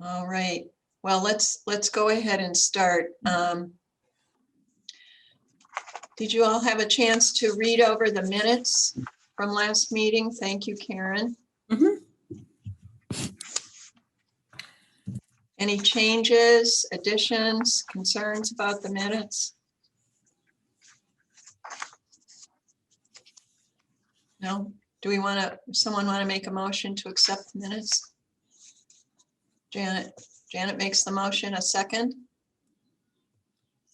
All right. Well, let's go ahead and start. Did you all have a chance to read over the minutes from last meeting? Thank you, Karen. Any changes, additions, concerns about the minutes? No? Do we want to, someone want to make a motion to accept the minutes? Janet makes the motion. A second?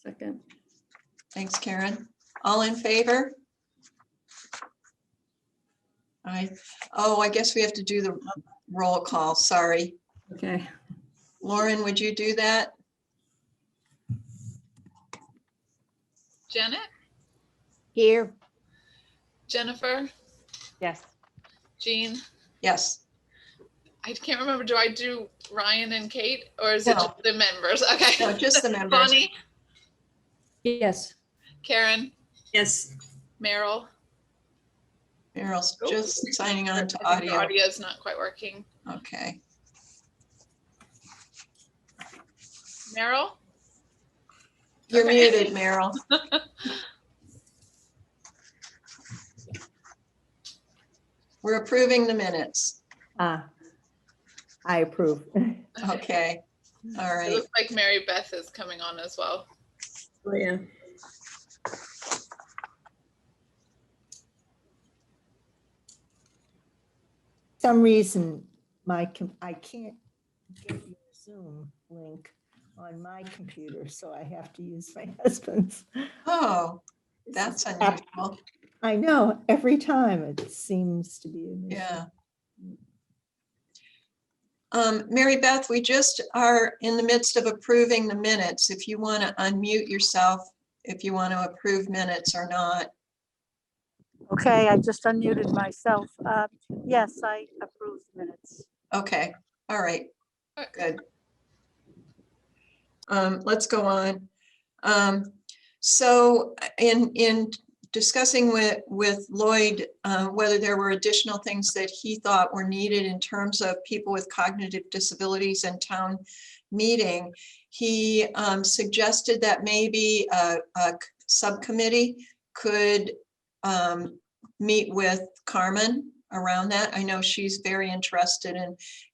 Second. Thanks, Karen. All in favor? I guess we have to do the roll call. Sorry. Okay. Lauren, would you do that? Janet, Here. Jennifer, Yes. Jean. Yes. I can't remember. Do I do Ryan and Kate, or is it No. just the members? Okay. No, just the members. Bonnie, Yes. Karen, Yes. Meryl. Meryl's Oh. just signing on to I think the audio. audio is not quite working. Okay. Meryl. You're Okay. muted, Meryl. We're approving the minutes. I approve. Okay. All It right. looks like Mary Beth is coming on as well. Oh, yeah. Some reason I can't get your Zoom link on my computer, so I have to use my husband's. Oh, that's unusual. I know, every time it seems to be an issue. Yeah. Mary Beth, we just are in the midst of approving the minutes. If you want to unmute yourself, if you want to approve minutes or not. Okay, I just unmuted myself. Yes, I approve minutes. Okay, all right, good. Let's go on. So in discussing with Lloyd whether there were additional things that he thought were needed in terms of people with cognitive disabilities in town meeting, he suggested that maybe a subcommittee could meet with Carmen around that. I know she's very interested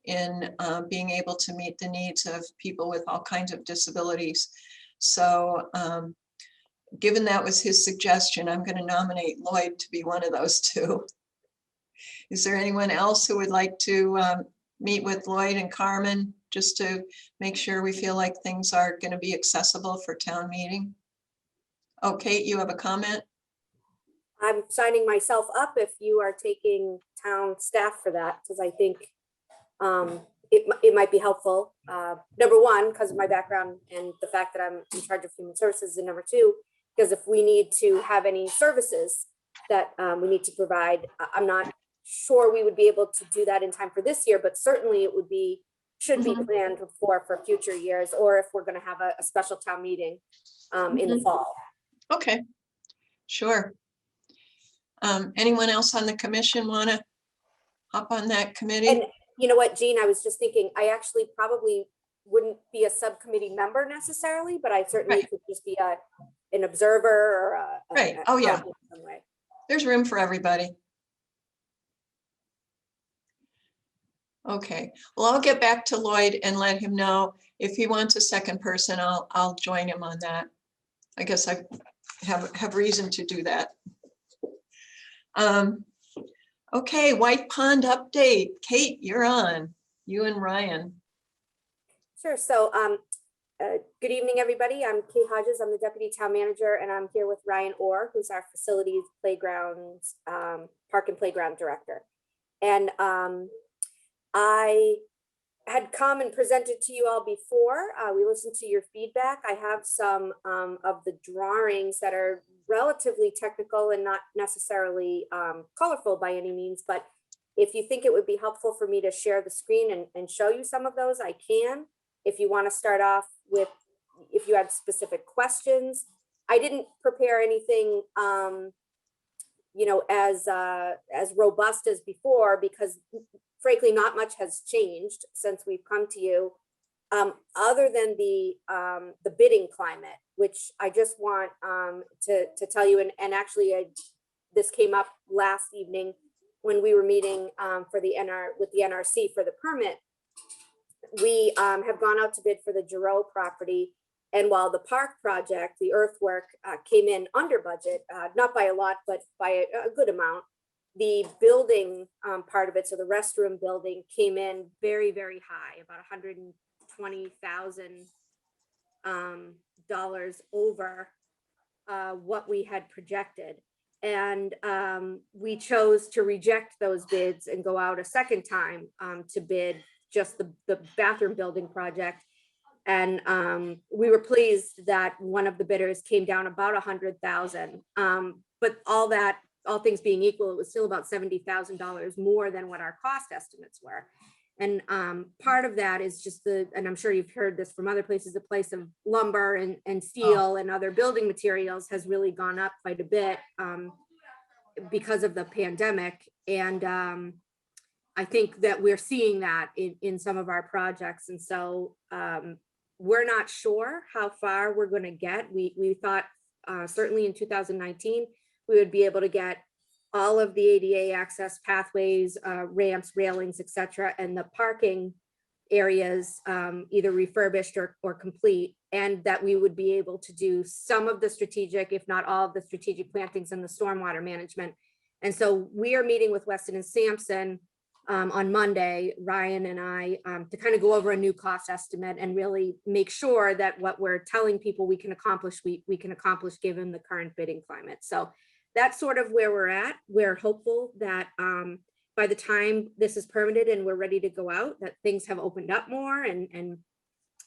in being able to meet the needs of people with all kinds of disabilities. So given that was his suggestion, I'm going to nominate Lloyd to be one of those two. Is there anyone else who would like to meet with Lloyd and Carmen just to make sure we feel like things are going to be accessible for town meeting? Oh, Kate, you have a comment? I'm signing myself up if you are taking town staff for that, because I think it might be helpful. Number one, because of my background and the fact that I'm in charge of human services, and number two, because if we need to have any services that we need to provide, I'm not sure we would be able to do that in time for this year, but certainly it would be, should be planned for future years, or if we're going to have a special town meeting in the fall. Okay, sure. Anyone else on the commission want to hop on that committee? And you know what, Jean, I was just thinking, I actually probably wouldn't be a subcommittee member necessarily, but I certainly could just be an observer or Right. Oh, yeah. in some way. There's room for everybody. Okay, well, I'll get back to Lloyd and let him know if he wants a second person. I'll join him on that. I guess I have reason to do that. Okay, White Pond update. Kate, you're on. You and Ryan. Sure. So good evening, everybody. I'm Kate Hodges. I'm the Deputy Town Manager, and I'm here with Ryan Orr, who's our Facilities, Playgrounds, Park and Playground Director. And I had come and presented to you all before. We listened to your feedback. I have some of the drawings that are relatively technical and not necessarily colorful by any means, but if you think it would be helpful for me to share the screen and show you some of those, I can. If you want to start off with, if you have specific questions, I didn't prepare anything, you know, as robust as before, because frankly, not much has changed since we've come to you. other than the bidding climate, which I just want to tell you, and actually this came up last evening when we were meeting with the NRC for the permit. We have gone out to bid for the Giroux property. And while the park project, the earthwork came in under budget, not by a lot, but by a good amount, the building part of it, so the restroom building, came in very, very high, about $120,000 over what we had projected. And we chose to reject those bids and go out a second time to bid just the bathroom building project. And we were pleased that one of the bidders came down about 100,000. But all things being equal, it was still about $70,000 more than what our cost estimates were. And part of that is just and I'm sure you've heard this from other places, the price of lumber and steel and other building materials has really gone up quite a bit because of the pandemic. And I think that we're seeing that in some of our projects. And so we're not sure how far we're going to get. We thought certainly in 2019, we would be able to get all of the ADA access pathways, ramps, railings, etc., and the parking areas either refurbished or complete, and that we would be able to do some of the strategic, if not all of the strategic plantings and the stormwater management. And so we are meeting with Weston and Sampson on Monday, Ryan and I, to kind of go over a new cost estimate and really make sure that what we're telling people we can accomplish, we can accomplish given the current bidding climate. So that's sort of where we're at. We're hopeful that by the time this is permitted and we're ready to go out, that things have opened up more and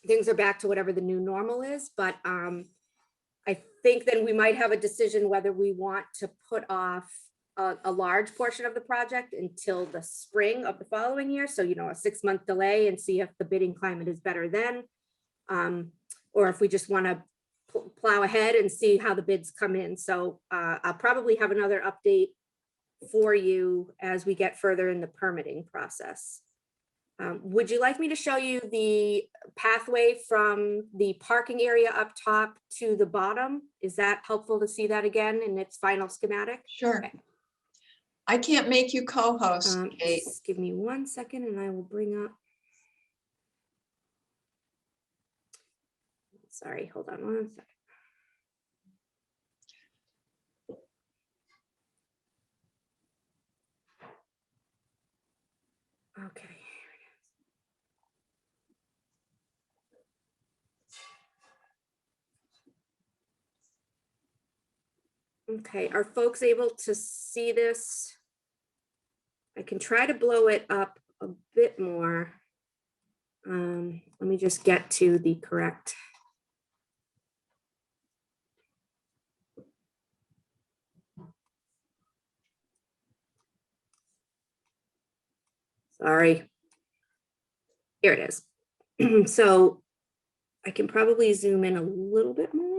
things are back to whatever the new normal is. But I think then we might have a decision whether we want to put off a large portion of the project until the spring of the following year. So, a 6-month delay and see if the bidding climate is better then. Or if we just want to plow ahead and see how the bids come in. So I'll probably have another update for you as we get further in the permitting process. Would you like me to show you the pathway from the parking area up top to the bottom? Is that helpful to see that again in its final schematic? Sure. Okay. I can't make you co-host, Kate. Just give me 1 second and I will bring up. Sorry, hold on 1 second. Okay. Okay, are folks able to see this? I can try to blow it up a bit more. Let me just get to the correct. Sorry. Here it is. So I can probably zoom in a little bit more.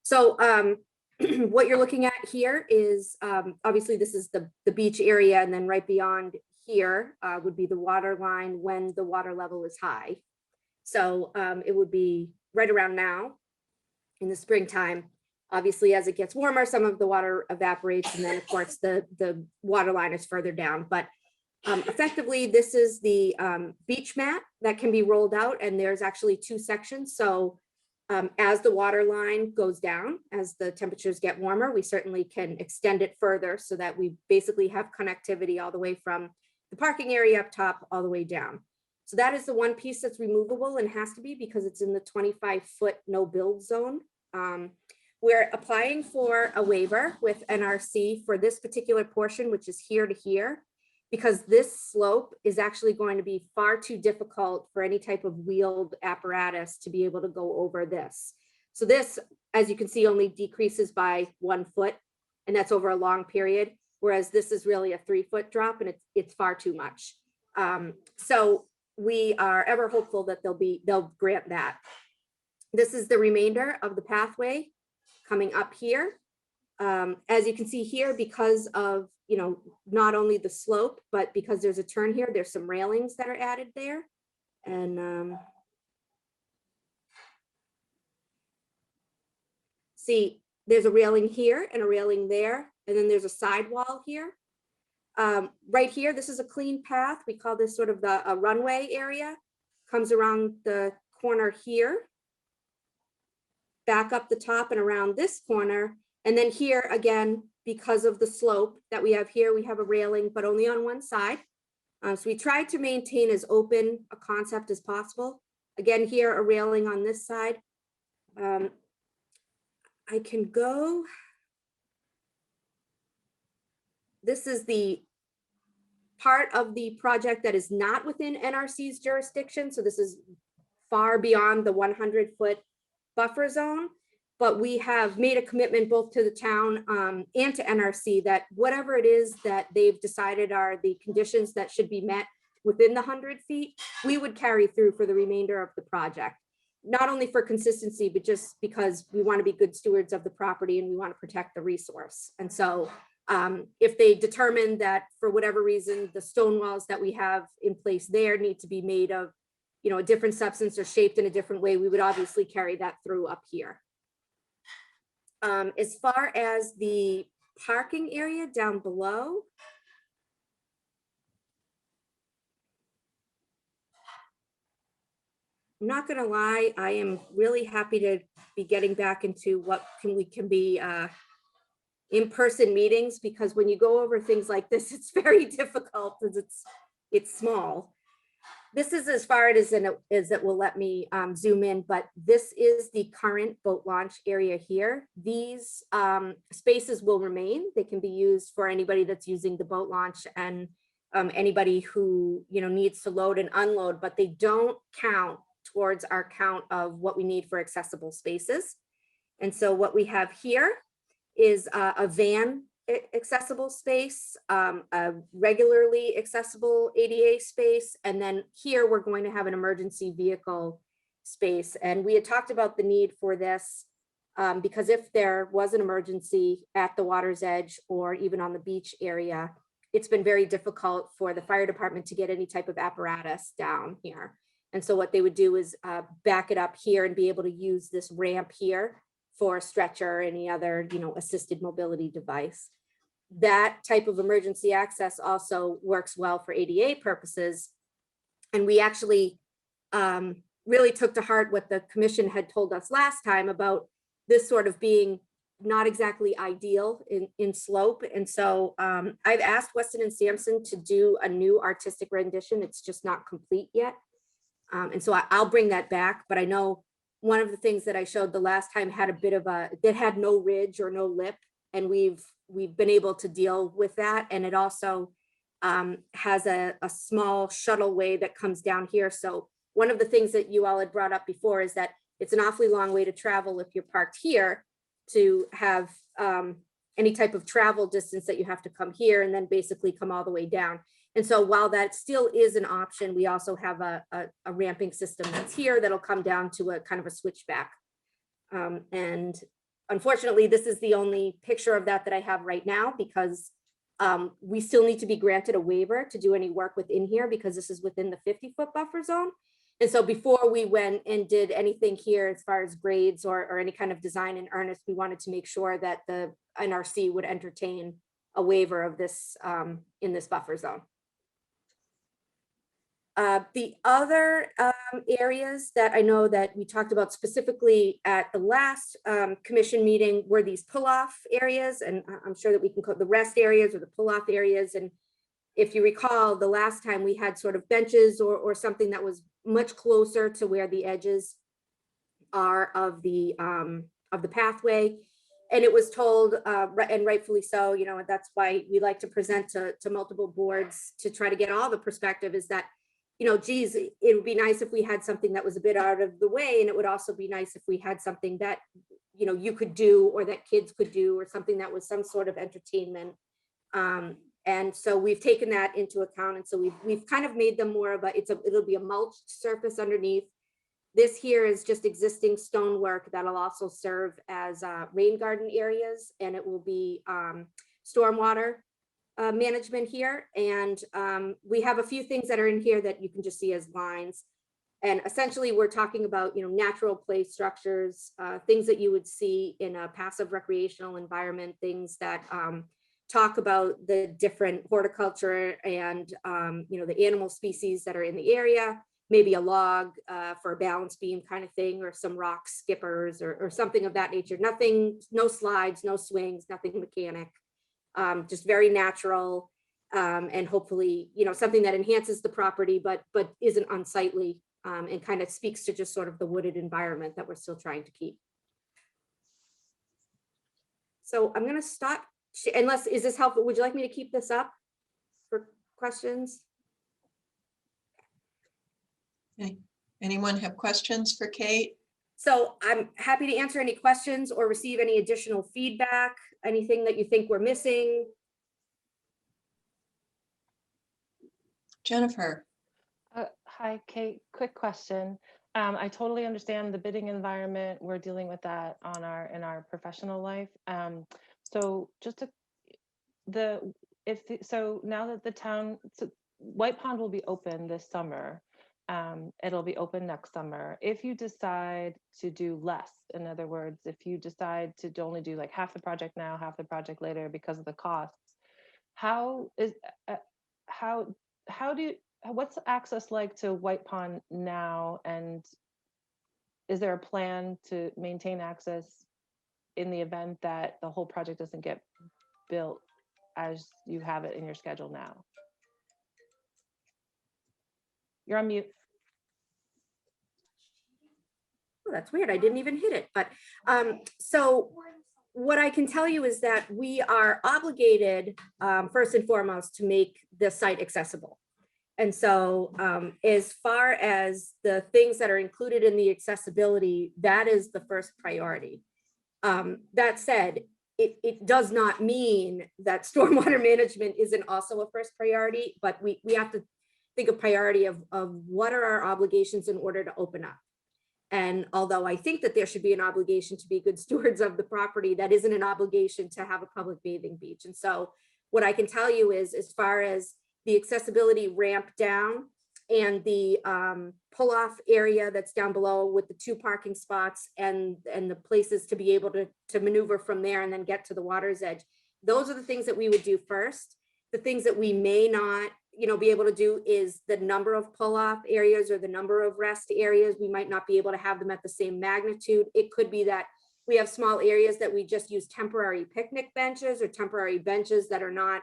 So what you're looking at here is obviously this is the beach area, and then right beyond here would be the water line when the water level is high. So it would be right around now in the springtime. Obviously, as it gets warmer, some of the water evaporates, and then of course the water line is further down. But effectively, this is the beach mat that can be rolled out, and there's actually 2 sections. So as the water line goes down, as the temperatures get warmer, we certainly can extend it further so that we basically have connectivity all the way from the parking area up top all the way down. So that is the one piece that's removable and has to be because it's in the 25-foot no build zone. We're applying for a waiver with NRC for this particular portion, which is here to here, because this slope is actually going to be far too difficult for any type of wheeled apparatus to be able to go over this. So this, as you can see, only decreases by 1 foot, and that's over a long period, whereas this is really a 3-foot drop, and it's far too much. So we are ever hopeful that they'll grant that. This is the remainder of the pathway coming up here. As you can see here, because of, not only the slope, but because there's a turn here, there's some railings that are added there. And see, there's a railing here and a railing there, and then there's a sidewall here. Right here, this is a clean path. We call this sort of a runway area. Comes around the corner here, back up the top and around this corner. And then here again, because of the slope that we have here, we have a railing, but only on one side. So we tried to maintain as open a concept as possible. Again, here, a railing on this side. I can go. This is the part of the project that is not within NRC's jurisdiction. So this is far beyond the 100-foot buffer zone. But we have made a commitment both to the town and to NRC that whatever it is that they've decided are the conditions that should be met within the 100 feet, we would carry through for the remainder of the project. Not only for consistency, but just because we want to be good stewards of the property and we want to protect the resource. And so if they determine that for whatever reason, the stone walls that we have in place there need to be made of, you know, a different substance or shaped in a different way, we would obviously carry that through up here. As far as the parking area down below, I'm not gonna lie, I am really happy to be getting back into what we can be in-person meetings, because when you go over things like this, it's very difficult because it's small. This is as far as it will let me zoom in, but this is the current boat launch area here. These spaces will remain. They can be used for anybody that's using the boat launch and anybody who, you know, needs to load and unload, but they don't count towards our count of what we need for accessible spaces. And so what we have here is a van accessible space, a regularly accessible ADA space, and then here we're going to have an emergency vehicle space. And we had talked about the need for this because if there was an emergency at the water's edge or even on the beach area, it's been very difficult for the fire department to get any type of apparatus down here. And so what they would do is back it up here and be able to use this ramp here for a stretcher or any other, you know, assisted mobility device. That type of emergency access also works well for ADA purposes. And we actually really took to heart what the commission had told us last time about this sort of being not exactly ideal in slope. And so I've asked Weston and Sampson to do a new artistic rendition. It's just not complete yet. And so I'll bring that back, but I know one of the things that I showed the last time had a bit of that had no ridge or no lip, and we've been able to deal with that. And it also has a small shuttleway that comes down here. So one of the things that you all had brought up before is that it's an awfully long way to travel if you're parked here to have any type of travel distance that you have to come here and then basically come all the way down. And so while that still is an option, we also have a ramping system that's here that'll come down to a kind of a switchback. And unfortunately, this is the only picture of that I have right now, because we still need to be granted a waiver to do any work within here because this is within the 50-foot buffer zone. And so before we went and did anything here as far as grades or any kind of design in earnest, we wanted to make sure that the NRC would entertain a waiver of this in this buffer zone. The other areas that I know that we talked about specifically at the last commission meeting were these pull-off areas, and I'm sure that we can call the rest areas or the pull-off areas. And if you recall, the last time we had sort of benches or something that was much closer to where the edges are of the pathway. And it was told, and rightfully so, you know, that's why we like to present to multiple boards to try to get all the perspective, is that, you know, geez, it would be nice if we had something that was a bit out of the way. And it would also be nice if we had something that, you know, you could do or that kids could do, or something that was some sort of entertainment. And so we've taken that into account. And so we've kind of made them more of it'll be a mulched surface underneath. This here is just existing stonework that'll also serve as rain garden areas, and it will be stormwater management here. And we have a few things that are in here that you can just see as lines. And essentially, we're talking about, natural play structures, things that you would see in a passive recreational environment, things that talk about the different horticulture and, the animal species that are in the area, maybe a log for a balance beam kind of thing, or some rock skippers or something of that nature. Nothing, no slides, no swings, nothing mechanic, just very natural. And hopefully, something that enhances the property, but isn't unsightly, and kind of speaks to just sort of the wooded environment that we're still trying to keep. So I'm going to stop, unless, is this helpful? Would you like me to keep this up for questions? Okay. Anyone have questions for Kate? So I'm happy to answer any questions or receive any additional feedback, anything that you think we're missing. Jennifer? Hi, Kate. Quick question. I totally understand the bidding environment. We're dealing with that in our professional life. So just so now that the town, so White Pond will be open this summer. It'll be open next summer. If you decide to do less, in other words, if you decide to only do like half the project now, half the project later because of the costs, what's access like to White Pond now? And is there a plan to maintain access in the event that the whole project doesn't get built as you have it in your schedule now? You're on mute. Oh, that's weird. I didn't even hit it. But so what I can tell you is that we are obligated, first and foremost, to make the site accessible. And so as far as the things that are included in the accessibility, that is the first priority. That said, it does not mean that stormwater management isn't also a first priority, but we have to think of priority of what are our obligations in order to open up. And although I think that there should be an obligation to be good stewards of the property, that isn't an obligation to have a public bathing beach. And so what I can tell you is, as far as the accessibility ramp down and the pull-off area that's down below with the 2 parking spots and the places to be able to maneuver from there and then get to the water's edge, those are the things that we would do first. The things that we may not be able to do is the number of pull-off areas or the number of rest areas. We might not be able to have them at the same magnitude. It could be that we have small areas that we just use temporary picnic benches or temporary benches that are not,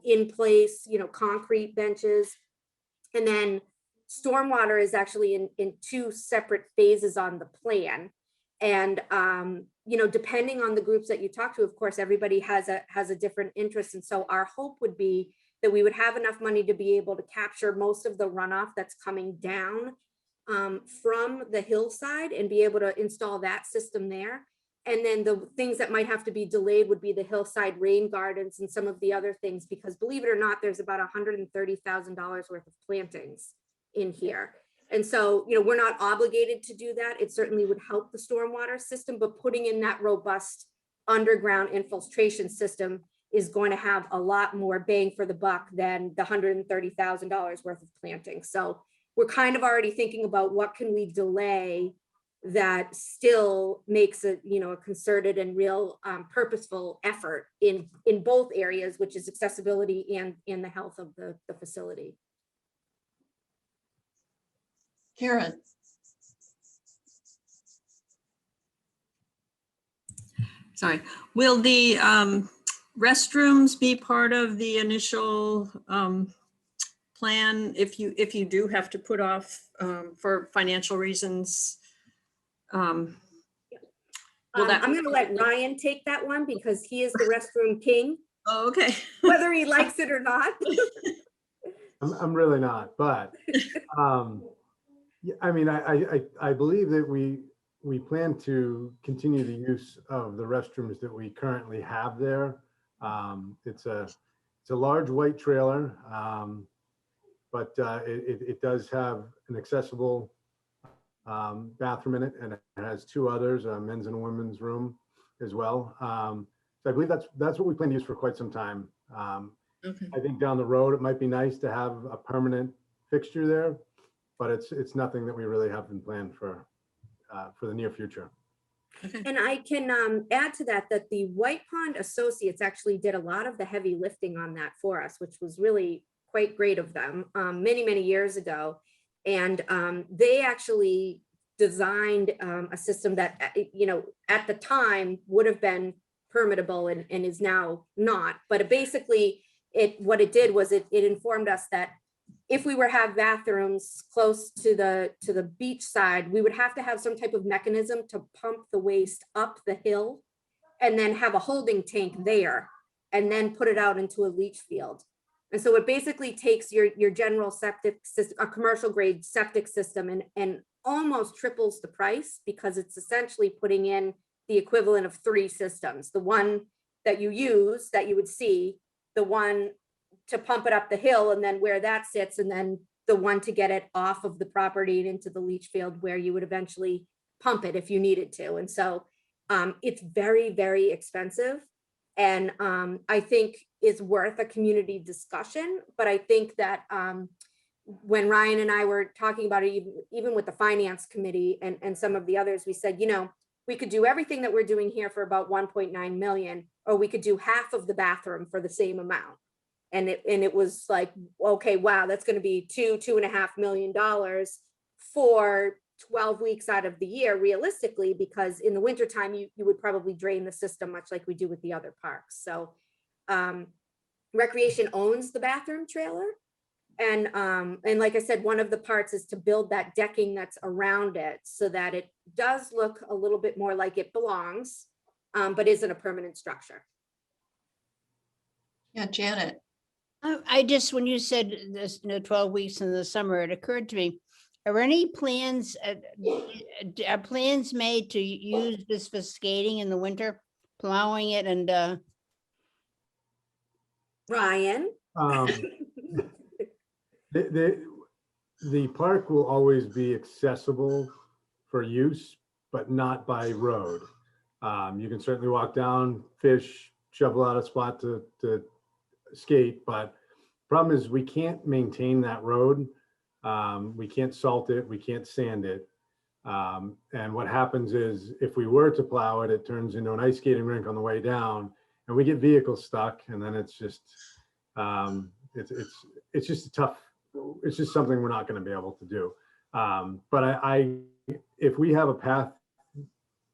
in place, concrete benches. And then stormwater is actually in 2 separate phases on the plan. And, depending on the groups that you talk to, of course, everybody has a different interest. And so our hope would be that we would have enough money to be able to capture most of the runoff that's coming down from the hillside and be able to install that system there. And then the things that might have to be delayed would be the hillside rain gardens and some of the other things, because believe it or not, there's about $130,000 worth of plantings in here. And so, we're not obligated to do that. It certainly would help the stormwater system, but putting in that robust underground infiltration system is going to have a lot more bang for the buck than the $130,000 worth of planting. So we're kind of already thinking about what can we delay that still makes a concerted and real purposeful effort in both areas, which is accessibility and in the health of the facility. Karen? Sorry. Will the restrooms be part of the initial plan if you do have to put off for financial reasons? I'm going to let Ryan take that one because he is the restroom king, Oh, okay. whether he likes it or not. I'm really not, but yeah, I mean, I believe that we plan to continue the use of the restrooms that we currently have there. It's a large white trailer, but it does have an accessible bathroom in it, and it has 2 others, a men's and a women's room as well. So I believe that's what we plan to use for quite some time. Okay. I think down the road, it might be nice to have a permanent fixture there. but it's nothing that we really have in plan for the near future. And I can add to that, that the White Pond Associates actually did a lot of the heavy lifting on that for us, which was really quite great of them many, many years ago. And they actually designed a system that, you know, at the time would have been permittable and is now not. But basically, what it did was it informed us that if we were to have bathrooms close to the beach side, we would have to have some type of mechanism to pump the waste up the hill and then have a holding tank there and then put it out into a leach field. And so it basically takes your general septic system, a commercial grade septic system, and almost triples the price, because it's essentially putting in the equivalent of 3 systems. The one that you use, that you would see, the one to pump it up the hill and then where that sits, and then the one to get it off of the property and into the leach field where you would eventually pump it if you needed to. And so it's very, very expensive. And I think is worth a community discussion. But I think that when Ryan and I were talking about it, even with the finance committee and some of the others, we said, you know, we could do everything that we're doing here for about 1.9 million, or we could do half of the bathroom for the same amount. And it was like, okay, wow, that's going to be $2.5 million for 12 weeks out of the year, realistically, because in the wintertime, you would probably drain the system much like we do with the other parks. So Recreation owns the bathroom trailer. And like I said, one of the parts is to build that decking that's around it so that it does look a little bit more like it belongs, but isn't a permanent structure. Yeah, Janet. I just, when you said this, 12 weeks in the summer, it occurred to me, are any plans, are plans made to use this for skating in the winter, plowing it and, Ryan? The park will always be accessible for use, but not by road. You can certainly walk down, fish, shovel out a spot to skate, but problem is we can't maintain that road. We can't salt it, we can't sand it. And what happens is if we were to plow it, it turns into an ice skating rink on the way down and we get vehicles stuck, and then it's just it's just a tough, it's just something we're not going to be able to do. But if we have a path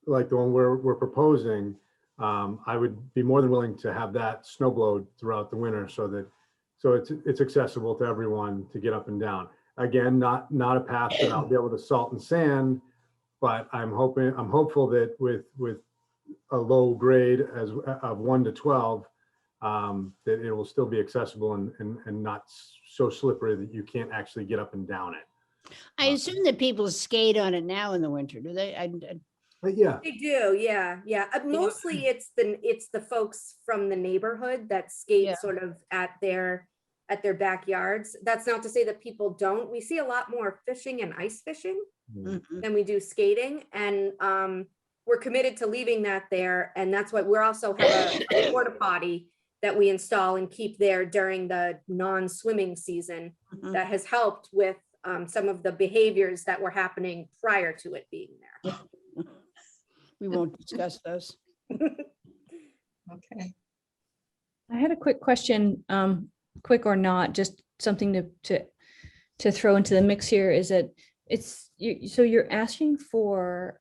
like the one we're proposing, I would be more than willing to have that snow blowed throughout the winter so it's accessible to everyone to get up and down. Again, not a path that I'll be able to salt and sand, but I'm hopeful that with a low grade of 1 to 12, that it will still be accessible and not so slippery that you can't actually get up and down it. I assume that people skate on it now in the winter, do they? But yeah, They do, yeah. Mostly it's the folks from the neighborhood that skate Yeah. sort of at their backyards. That's not to say that people don't. We see a lot more fishing and ice fishing Mhm. than we do skating, and we're committed to leaving that there. And that's why we're also have a porta potty that we install and keep there during the non-swimming season. Mhm. That has helped with some of the behaviors that were happening prior to it being there. We won't discuss those. Okay. I had a quick question, quick or not, just something to throw into the mix here, is that so you're asking for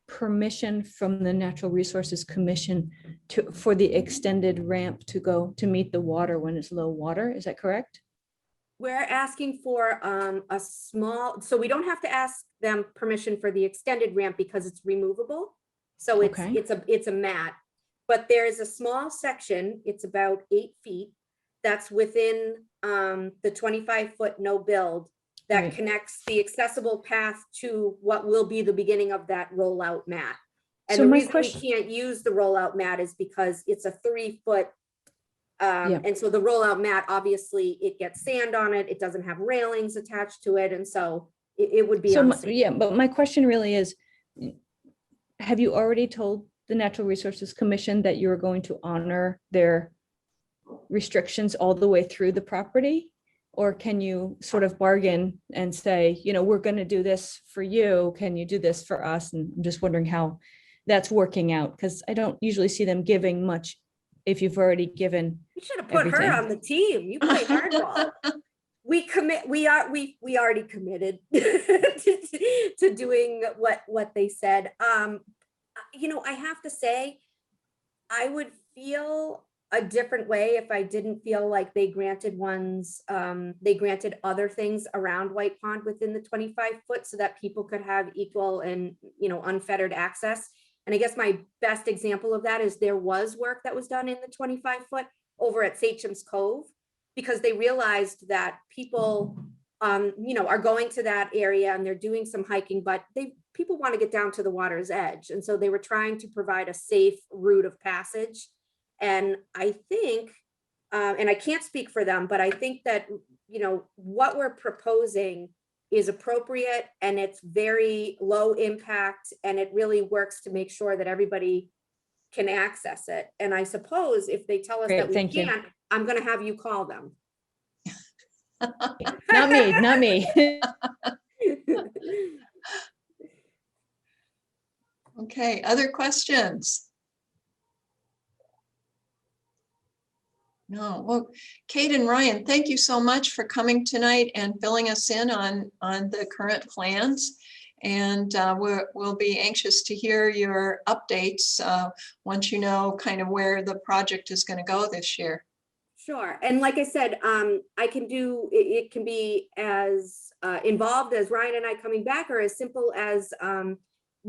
permission from the Natural Resources Commission for the extended ramp to meet the water when it's low water, is that correct? We're asking for a small, so we don't have to ask them permission for the extended ramp because it's removable. So Okay. it's a mat, but there's a small section, it's about 8 feet, that's within the 25-foot no build that Right. connects the accessible path to what will be the beginning of that rollout mat. And So the my reason question- we can't use the rollout mat is because it's a 3-foot. Yeah. And so the rollout mat, obviously it gets sand on it. It doesn't have railings attached to it. And so it would be So unsafe. yeah, but my question really is, have you already told the Natural Resources Commission that you're going to honor their restrictions all the way through the property? Or can you sort of bargain and say, you know, we're going to do this for you. Can you do this for us? And I'm just wondering how that's working out, because I don't usually see them giving much if you've already given. You should have put her everything. on the team. You play hardball. We already committed to doing what they said. You know, I have to say, I would feel a different way if I didn't feel like they granted other things around White Pond within the 25-foot so that people could have equal and, you know, unfettered access. And I guess my best example of that is there was work that was done in the 25-foot over at Sachem's Cove, because they realized that people, you know, are going to that area and they're doing some hiking, but people want to get down to the water's edge. And so they were trying to provide a safe route of passage. And I think, and I can't speak for them, but I think that, you know, what we're proposing is appropriate and it's very low impact, and it really works to make sure that everybody can access it. And I suppose if they tell us Great, that we thank you. can't, I'm going to have you call them. Not me, not me. Okay, other questions? No, well, Kate and Ryan, thank you so much for coming tonight and filling us in on the current plans. And we'll be anxious to hear your updates once you know kind of where the project is going to go this year. Sure. And like I said, I can do, it can be as involved as Ryan and I coming back, or as simple as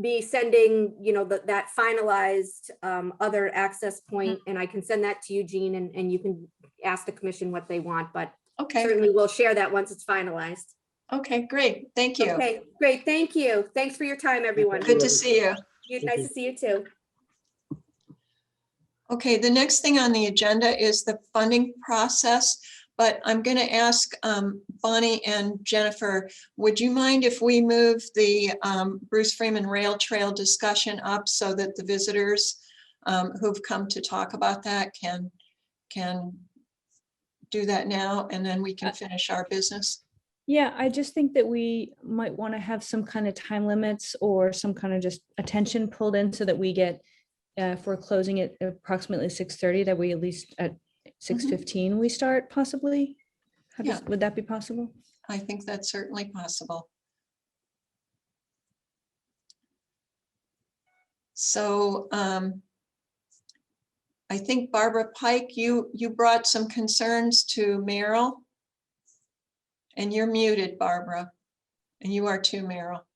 be sending, you know, that finalized other access point, and I can send that to you, Jean, and you can ask the commission what they want, but Okay, certainly we'll share that once it's finalized. okay, great. Thank you. Okay, great. Thank you. Thanks for your time, everyone. Good to see you. Nice to see you too. Okay, the next thing on the agenda is the funding process, but I'm going to ask Bonnie and Jennifer, would you mind if we move the Bruce Freeman Rail Trail discussion up so that the visitors who've come to talk about that can do that now, and then we can finish our business? Yeah, I just think that we might want to have some kind of time limits or some kind of just attention pulled in so that we get, if we're closing at approximately 6:30, that we at least at 6:15 we start possibly. Yeah. Would that be possible? I think that's certainly possible. So I think Barbara Pike, you brought some concerns to Merrill. And you're muted, Barbara. And you are too, Merrill.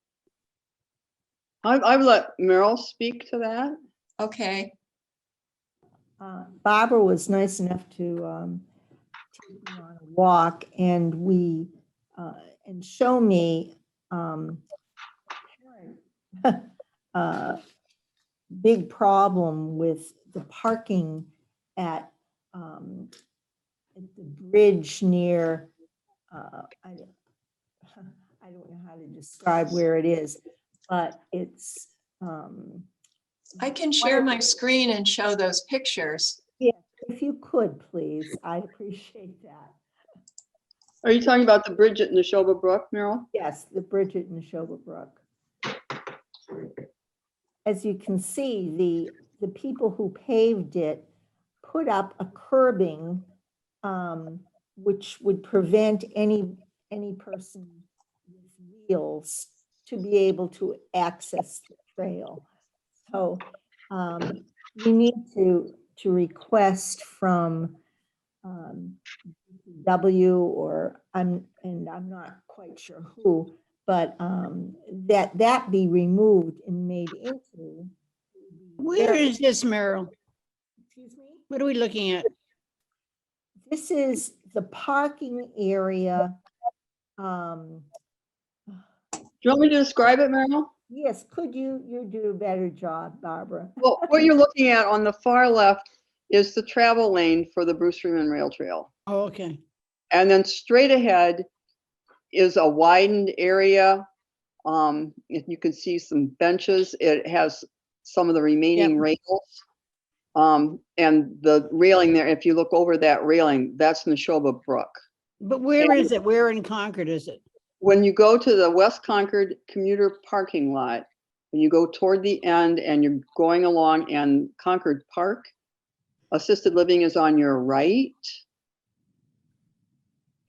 I've let Merrill speak to that. Okay. Barbara was nice enough to take me on a walk and and show me big problem with the parking at the bridge near, I don't know how to describe where it is, but it's I can share my screen and show those pictures. yeah, if you could, please, I'd appreciate that. Are you talking about the bridge at Neshoba Brook, Merrill? Yes, the bridge at Neshoba Brook. As you can see, the people who paved it put up a curbing which would prevent any person with wheels to be able to access the trail. So we need to request from W or I'm not quite sure who, but that be removed and made into. Where is this, Merrill? Excuse me? What are we looking at? This is the parking area. Do you want me to describe it, Merrill? Yes, could you do a better job, Barbara? Well, what you're looking at on the far left is the travel lane for the Bruce Freeman Rail Trail. Oh, okay. And then straight ahead is a widened area. You can see some benches. It has some of the remaining rails. And the railing there, if you look over that railing, that's Neshoba Brook. But where is it? Where in Concord is it? When you go to the West Concord commuter parking lot, and you go toward the end and you're going along and Concord Park, assisted living is on your right.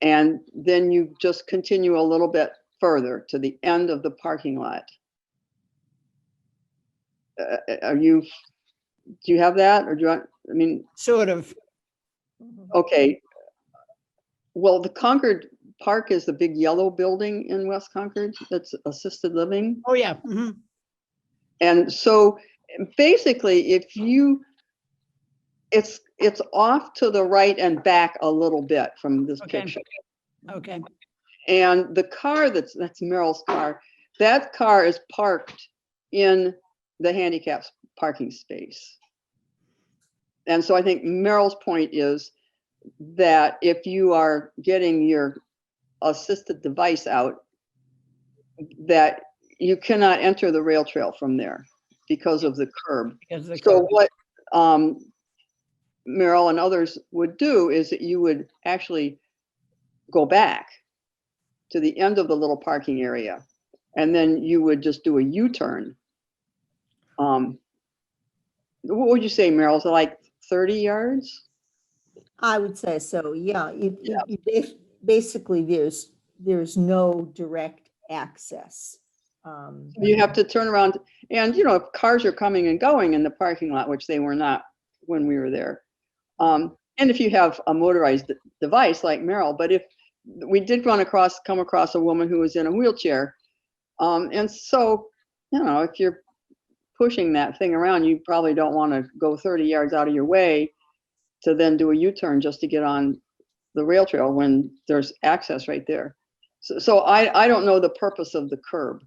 And then you just continue a little bit further to the end of the parking lot. Do you have that, or do you want, I mean, Sort of. okay. Well, the Concord Park is the big yellow building in West Concord that's assisted living. Oh, yeah. Mhm. And so basically, if you, it's off to the right and back a little bit from this Okay. picture. Okay. And the car that's Meryl's car, that car is parked in the handicap parking space. And so I think Meryl's point is that if you are getting your assisted device out, that you cannot enter the rail trail from there because of the curb. Because of the So curb. what Meryl and others would do is that you would actually go back to the end of the little parking area, and then you would just do a U-turn. What would you say, Meryl? Is it like 30 yards? I would say so, yeah. Basically, there's no direct access. You have to turn around, and you know, if cars are coming and going in the parking lot, which they were not when we were there. And if you have a motorized device like Meryl, but if we did come across a woman who was in a wheelchair. And so, you know, if you're pushing that thing around, you probably don't want to go 30 yards out of your way to then do a U-turn just to get on the rail trail when there's access right there. So I don't know the purpose of the curb,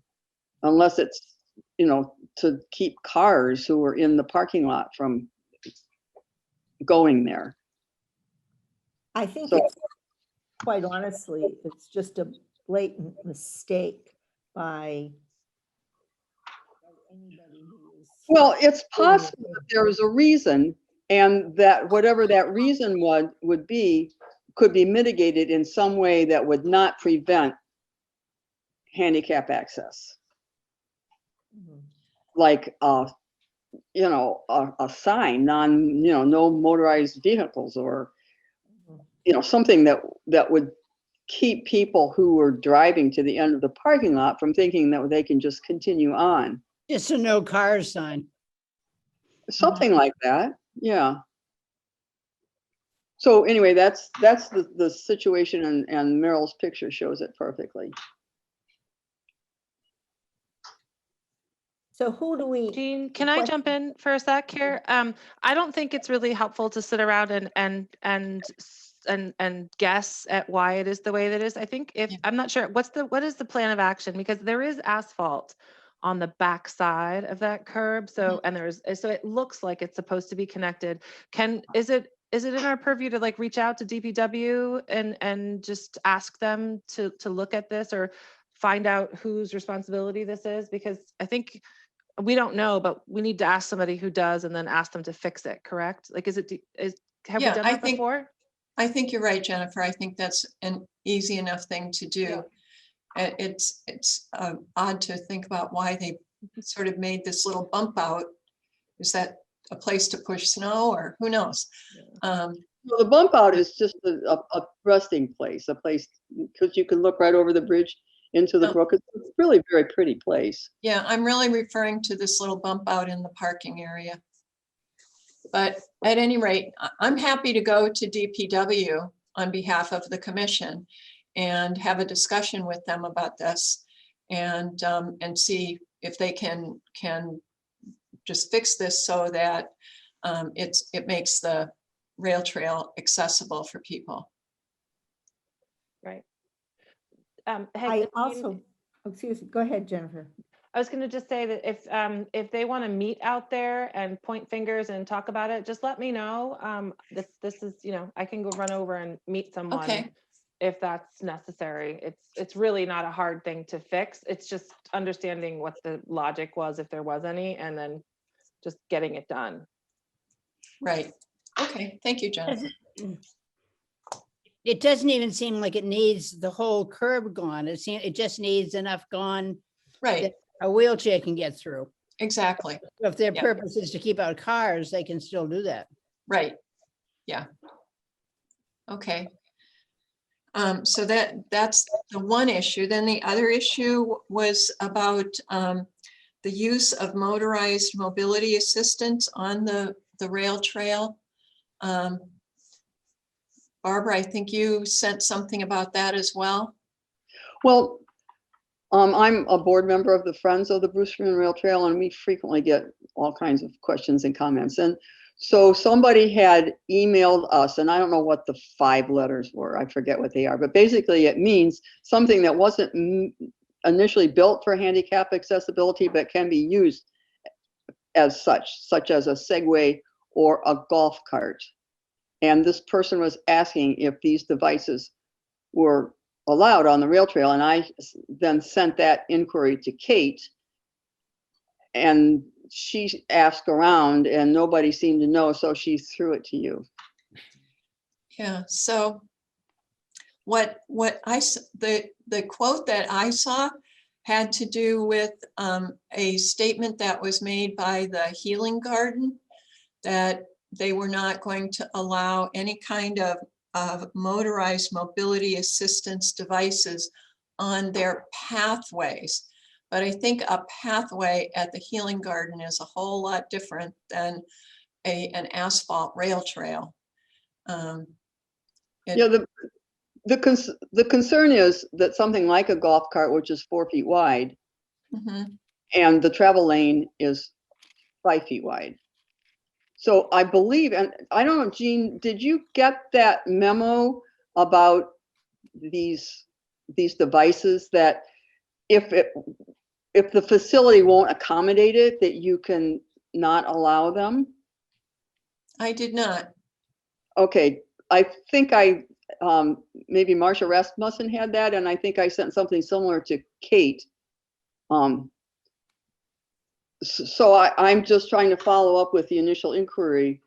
unless it's, you know, to keep cars who are in the parking lot from going there. I think So- it's, quite honestly, it's just a blatant mistake by anybody who is. Well, it's possible that there was a reason, and that whatever that reason would be, could be mitigated in some way that would not prevent handicap access. Mhm. Like, you know, a sign, no motorized vehicles, or, you know, something that would keep people who were driving to the end of the parking lot from thinking that they can just continue on. Just a no cars sign. Something like that, yeah. So anyway, that's the situation, and Meryl's picture shows it perfectly. So who do we? Jean, can I jump in for a sec here? I don't think it's really helpful to sit around and guess at why it is the way that it is. I think I'm not sure what is the plan of action, because there is asphalt on the back side of that curb. So, and so it looks like it's supposed to be connected. Is it in our purview to like reach out to DPW and just ask them to look at this, or find out whose responsibility this is? Because I think we don't know, but we need to ask somebody who does, and then ask them to fix it, correct? Like, have we Yeah, done that before? I think you're right, Jennifer. I think that's an easy enough thing to do. It's odd to think about why they sort of made this little bump out. Is that a place to push snow, or who knows? Well, the bump out is just a resting place, a place, because you can look right over the bridge into the brook. It's really a very pretty place. Yeah, I'm really referring to this little bump out in the parking area. But at any rate, I'm happy to go to DPW on behalf of the commission and have a discussion with them about this, and see if they can just fix this so that it makes the rail trail accessible for people. Right. I also, excuse me, go ahead, Jennifer. I was going to just say that if they want to meet out there and point fingers and talk about it, just let me know. This is, you know, I can go run over and meet someone. Okay. If that's necessary. It's really not a hard thing to fix. It's just understanding what the logic was, if there was any, and then just getting it done. Right. Okay. Thank you, Jennifer. it doesn't even seem like it needs the whole curb gone. It just needs enough gone Right, that a wheelchair can get through. exactly, So if their Yeah. purpose is to keep out cars, they can still do that. right. Yeah. Okay. So that's the one issue. Then the other issue was about the use of motorized mobility assistance on the rail trail. Barbara, I think you sent something about that as well. Well, I'm a board member of the Friends of the Bruce Freeman Rail Trail, and we frequently get all kinds of questions and comments. And so somebody had emailed us, and I don't know what the 5 letters were. I forget what they are, but basically it means something that wasn't initially built for handicap accessibility, but can be used as such as a Segway or a golf cart. And this person was asking if these devices were allowed on the rail trail. And I then sent that inquiry to Kate. And she asked around and nobody seemed to know, so she threw it to you. Yeah, so the quote that I saw had to do with a statement that was made by the Healing Garden that they were not going to allow any kind of motorized mobility assistance devices on their pathways. But I think a pathway at the Healing Garden is a whole lot different than an asphalt rail trail. Yeah, the concern is that something like a golf cart, which is 4 feet wide, Mhm. and the travel lane is 5 feet wide. So I believe, and I don't know, Jean, did you get that memo about these devices that if the facility won't accommodate it, that you can not allow them? I did not. Okay, I think maybe Marcia Rasmussen had that, and I think I sent something similar to Kate. So I'm just trying to follow up with the initial inquiry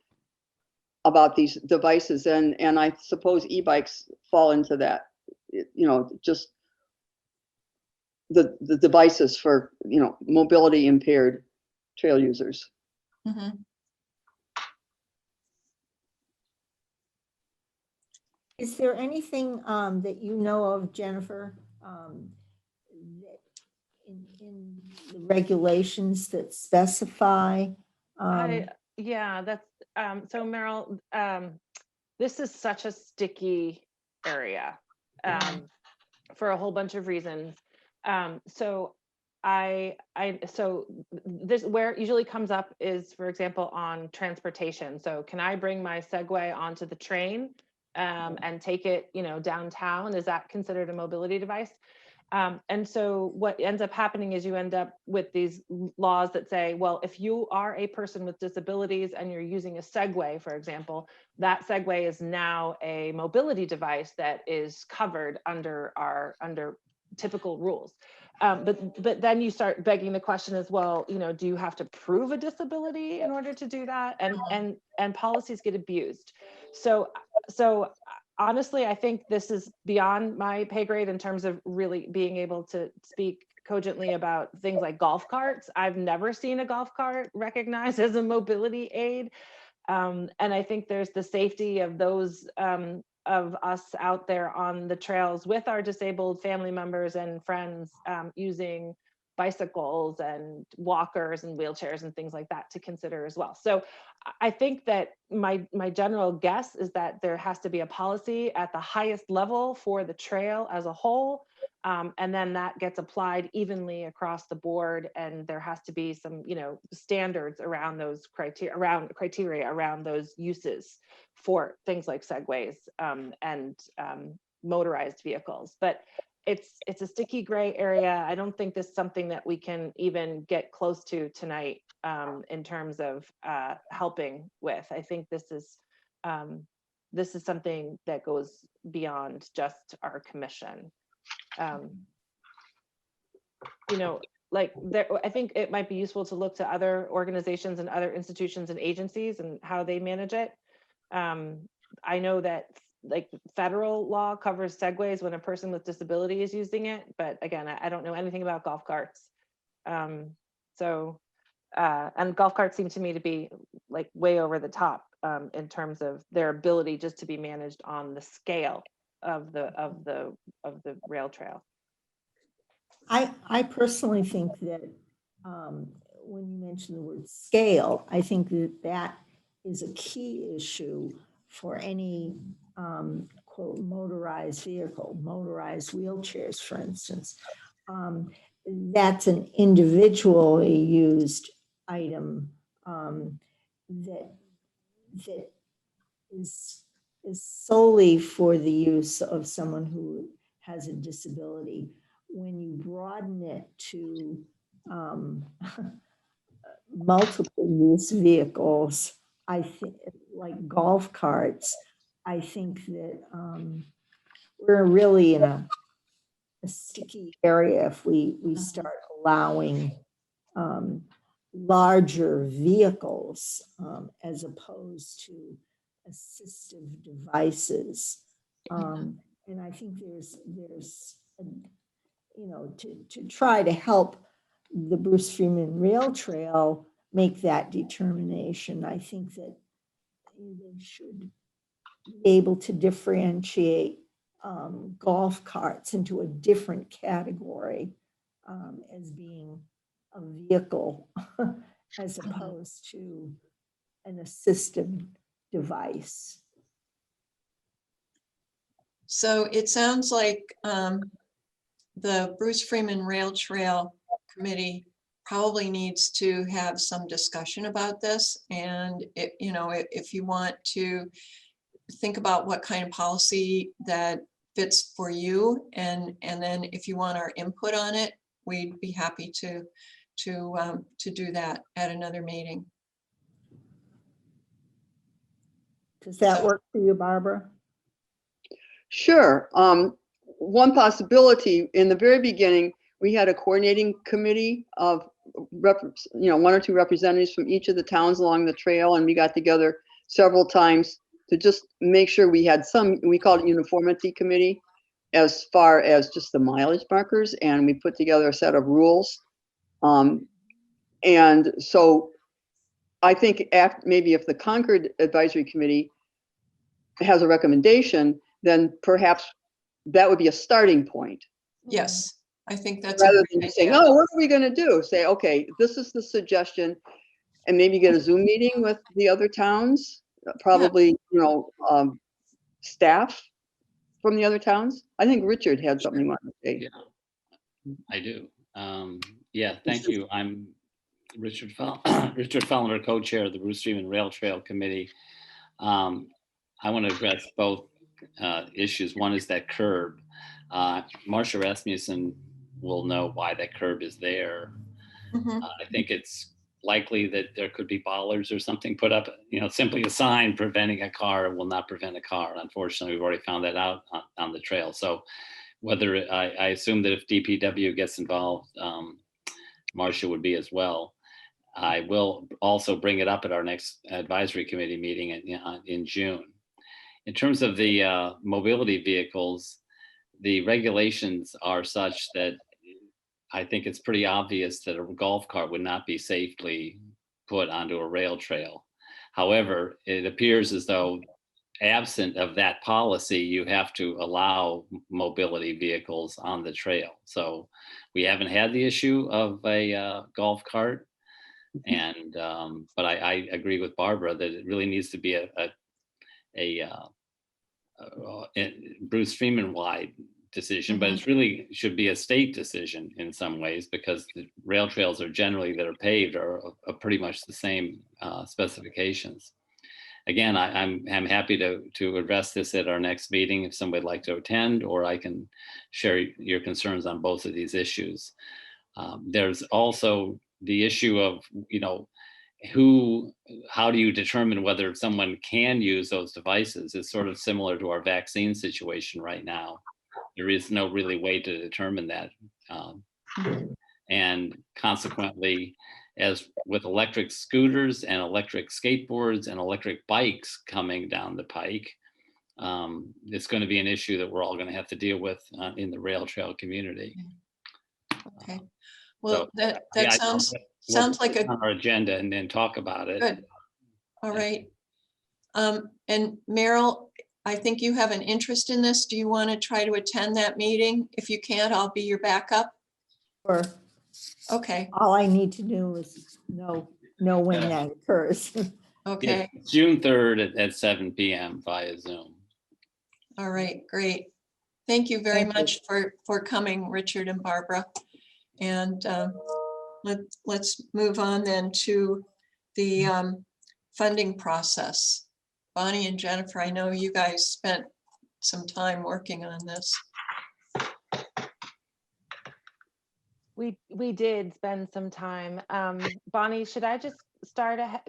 about these devices, and I suppose e-bikes fall into that, just the devices for, mobility impaired trail users. Mhm. Is there anything that you know of, Jennifer, that in the regulations that specify? Yeah, that's, so Meryl, this is such a sticky area for a whole bunch of reasons. So this, where it usually comes up is, for example, on transportation. So can I bring my Segway onto the train and take it, downtown? Is that considered a mobility device? And so what ends up happening is you end up with these laws that say, well, if you are a person with disabilities and you're using a Segway, for example, that Segway is now a mobility device that is covered under typical rules. But then you start begging the question as well, do you have to prove a disability in order to do that? And policies get abused. So honestly, I think this is beyond my pay grade in terms of really being able to speak cogently about things like golf carts. I've never seen a golf cart recognized as a mobility aid. And I think there's the safety of those of us out there on the trails with our disabled family members and friends using bicycles and walkers and wheelchairs and things like that to consider as well. So I think that my general guess is that there has to be a policy at the highest level for the trail as a whole. And then that gets applied evenly across the board. And there has to be some, standards around those criteria around those uses for things like Segways and motorized vehicles. But it's a sticky gray area. I don't think this is something that we can even get close to tonight in terms of helping with. I think this is something that goes beyond just our commission. I think it might be useful to look to other organizations and other institutions and agencies and how they manage it. I know that like federal law covers segways when a person with disability is using it. But again, I don't know anything about golf carts. And golf carts seem to me to be like way over the top in terms of their ability just to be managed on the scale of the rail trail. I personally think that when you mention the word scale, I think that that is a key issue for any quote motorized vehicle, motorized wheelchairs, for instance. That's an individually used item that is solely for the use of someone who has a disability. When you broaden it to multiple use vehicles, I think, like golf carts, I think that we're really in a sticky area if we start allowing larger vehicles as opposed to assistive devices. And I think there's to try to help the Bruce Freeman Rail Trail make that determination. I think that they should be able to differentiate golf carts into a different category as being a vehicle as opposed to an assistive device. So it sounds like the Bruce Freeman Rail Trail Committee probably needs to have some discussion about this. And if you want to think about what kind of policy that fits for you, and then if you want our input on it, we'd be happy to do that at another meeting. Does that work for you, Barbara? Sure. One possibility in the very beginning, we had a coordinating committee of one or two representatives from each of the towns along the trail, and we got together several times to just make sure we had some, we called it uniformity committee, as far as just the mileage markers, and we put together a set of rules. And so I think maybe if the Concord Advisory Committee has a recommendation, then perhaps that would be a starting point. Yes, I think that's a Rather great than just saying, idea. oh, what are we going to do? Say, okay, this is the suggestion, and maybe get a Zoom meeting with the other towns, probably, staff from the other towns. I think Richard had something he wanted to say. Yeah, I do. Yeah, thank you. I'm Richard Fellner, co-chair of the Bruce Freeman Rail Trail Committee. I want to address both issues. One is that curb. Marcia Rasmussen will know why that curb is there. I think it's likely that there could be bollards or something put up, simply a sign preventing a car will not prevent a car. Unfortunately, we've already found that out on the trail. So whether I assume that if DPW gets involved, Marcia would be as well. I will also bring it up at our next advisory committee meeting in June. In terms of the mobility vehicles, the regulations are such that I think it's pretty obvious that a golf cart would not be safely put onto a rail trail. However, it appears as though absent of that policy, you have to allow mobility vehicles on the trail. So we haven't had the issue of a golf cart. And but I agree with Barbara that it really needs to be a Bruce Freeman wide decision, but it's really should be a state decision in some ways, because the rail trails are generally that are paved are pretty much the same specifications. Again, I'm happy to address this at our next meeting if somebody'd like to attend, or I can share your concerns on both of these issues. There's also the issue of, how do you determine whether someone can use those devices? It's sort of similar to our vaccine situation right now. There is no really way to determine that. And consequently, as with electric scooters and electric skateboards and electric bikes coming down the pike, it's going to be an issue that we're all going to have to deal with in the rail trail community. Okay. Well, that Yeah, sounds we'll like put it a on our agenda and then talk about it. good. All right. And Meryl, I think you have an interest in this. Do you want to try to attend that meeting? If you can't, I'll be your backup. Or Okay, all I need to do is know when Yeah. that occurs. okay. It's June 3rd at 7 p.m. via Zoom. All right, great. Thank you very Thank you. much for coming, Richard and Barbara. And let's move on then to the funding process. Bonnie and Jennifer, I know you guys spent some time working on this. We did spend some time. Bonnie, should I just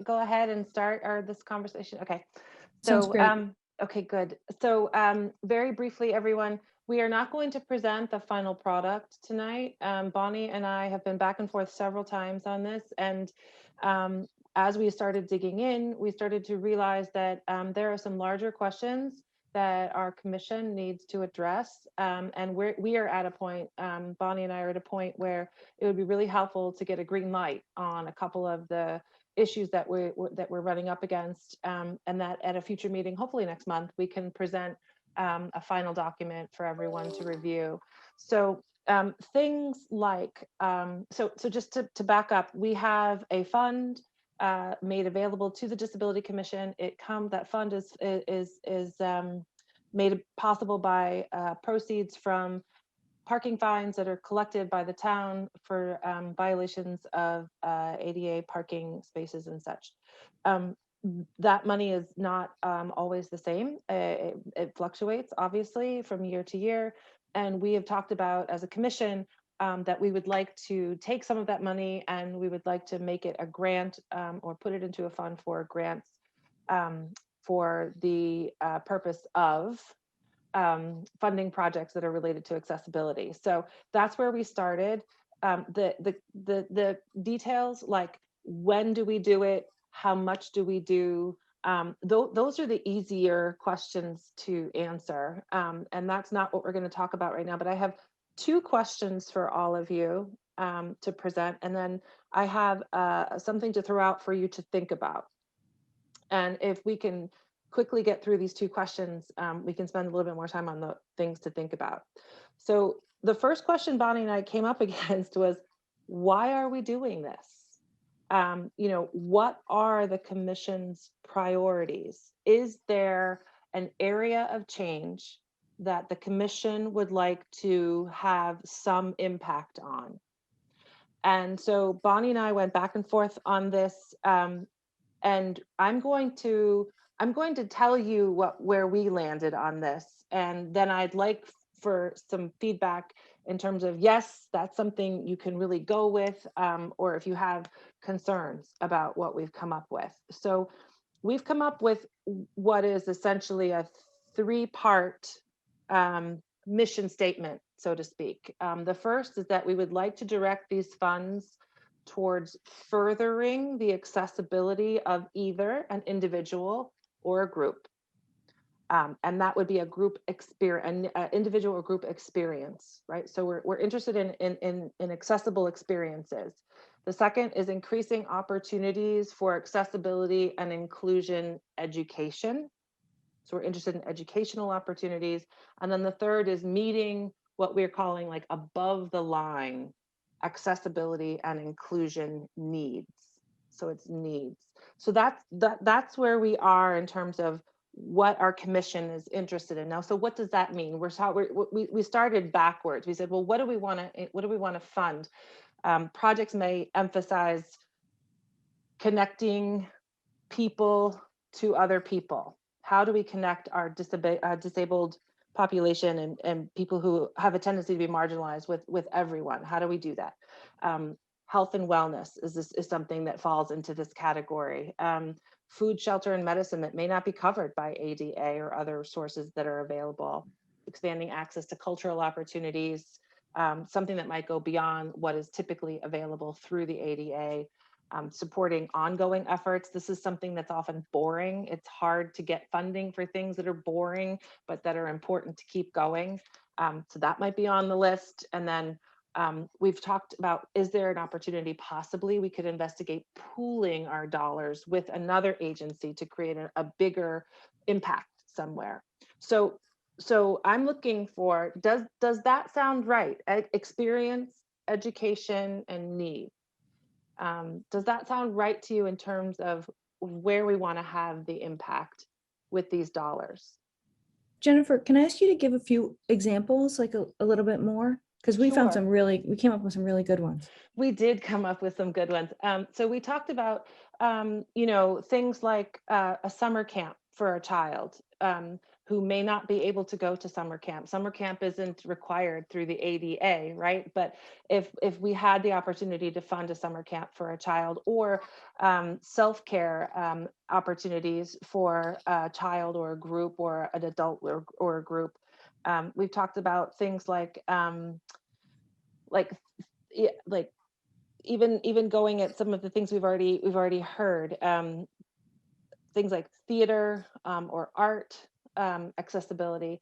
go ahead and start this conversation? Okay. Sounds So, great. okay, good. So very briefly, everyone, we are not going to present the final product tonight. Bonnie and I have been back and forth several times on this. And as we started digging in, we started to realize that there are some larger questions that our commission needs to address. And we are at a point, Bonnie and I are at a point where it would be really helpful to get a green light on a couple of the issues that we're running up against, and that at a future meeting, hopefully next month, we can present a final document for everyone to review. So things like, so just to back up, we have a fund made available to the Disability Commission. That fund is made possible by proceeds from parking fines that are collected by the town for violations of ADA parking spaces and such. That money is not always the same. It fluctuates, obviously, from year to year. And we have talked about, as a commission, that we would like to take some of that money and we would like to make it a grant or put it into a fund for grants for the purpose of funding projects that are related to accessibility. So that's where we started. The details, like when do we do it, how much do we do, those are the easier questions to answer. And that's not what we're going to talk about right now, but I have 2 questions for all of you to present. And then I have something to throw out for you to think about. And if we can quickly get through these 2 questions, we can spend a little bit more time on the things to think about. So the first question Bonnie and I came up against was, why are we doing this? What are the commission's priorities? Is there an area of change that the commission would like to have some impact on? And so Bonnie and I went back and forth on this. And I'm going to tell you where we landed on this. And then I'd like for some feedback in terms of, yes, that's something you can really go with, or if you have concerns about what we've come up with. So we've come up with what is essentially a 3-part mission statement, so to speak. The first is that we would like to direct these funds towards furthering the accessibility of either an individual or a group. And that would be a group experience, an individual or group experience, right? So we're interested in accessible experiences. The second is increasing opportunities for accessibility and inclusion education. So we're interested in educational opportunities. And then the third is meeting what we're calling like above the line accessibility and inclusion needs. So it's needs. So that's where we are in terms of what our commission is interested in now. So what does that mean? We started backwards. We said, well, what do we want to fund? Projects may emphasize connecting people to other people. How do we connect our disabled population and people who have a tendency to be marginalized with everyone? How do we do that? Health and wellness is something that falls into this category. Food, shelter, and medicine that may not be covered by ADA or other sources that are available. Expanding access to cultural opportunities, something that might go beyond what is typically available through the ADA. supporting ongoing efforts. This is something that's often boring. It's hard to get funding for things that are boring, but that are important to keep going. So that might be on the list. And then we've talked about, is there an opportunity possibly we could investigate pooling our dollars with another agency to create a bigger impact somewhere. So I'm looking for, does that sound right? Experience, education, and need. Does that sound right to you in terms of where we want to have the impact with these dollars? Jennifer, can I ask you to give a few examples, like a little bit more? Because we found Sure. we came up with some really good ones. We did come up with some good ones. So we talked about, things like a summer camp for a child who may not be able to go to summer camp. Summer camp isn't required through the ADA, right? But if we had the opportunity to fund a summer camp for a child, or self-care opportunities for a child or a group or an adult or a group. We've talked about things like even going at some of the things we've already heard, things like theater or art accessibility.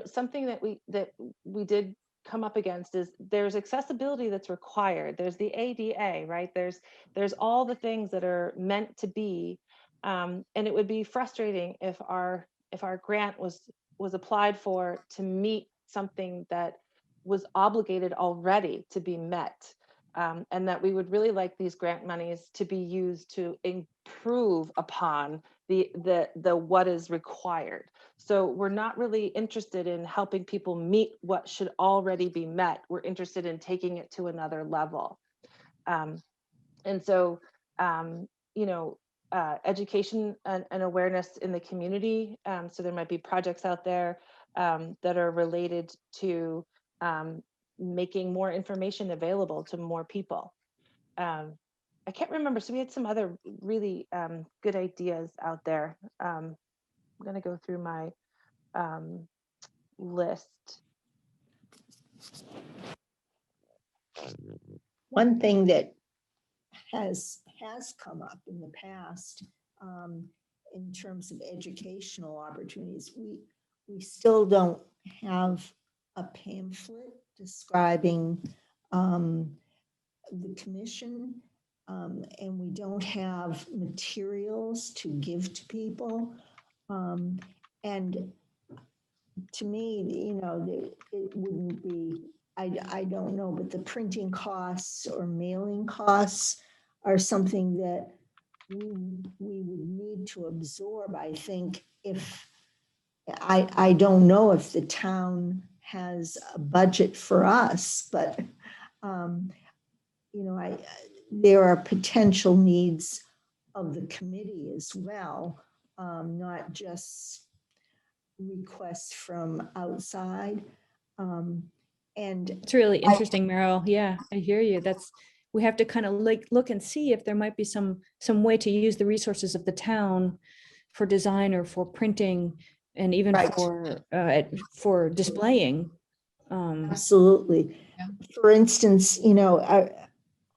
Something that we did come up against is there's accessibility that's required. There's the ADA, right? There's all the things that are meant to be, and it would be frustrating if our grant was applied for to meet something that was obligated already to be met. And that we would really like these grant monies to be used to improve upon the what is required. So we're not really interested in helping people meet what should already be met. We're interested in taking it to another level. And so, education and awareness in the community. So there might be projects out there that are related to making more information available to more people. I can't remember. So we had some other really good ideas out there. I'm going to go through my list. One thing that has come up in the past in terms of educational opportunities, we still don't have a pamphlet describing the commission, and we don't have materials to give to people. And to me, it wouldn't be, I don't know, but the printing costs or mailing costs are something that we would need to absorb, I think. If I don't know if the town has a budget for us, but there are potential needs of the committee as well, not just requests from outside. And It's really interesting, Meryl. Yeah, I hear you. We have to kind of look and see if there might be some way to use the resources of the town for design or for printing, and even Right. for displaying. Absolutely. Yeah. For instance,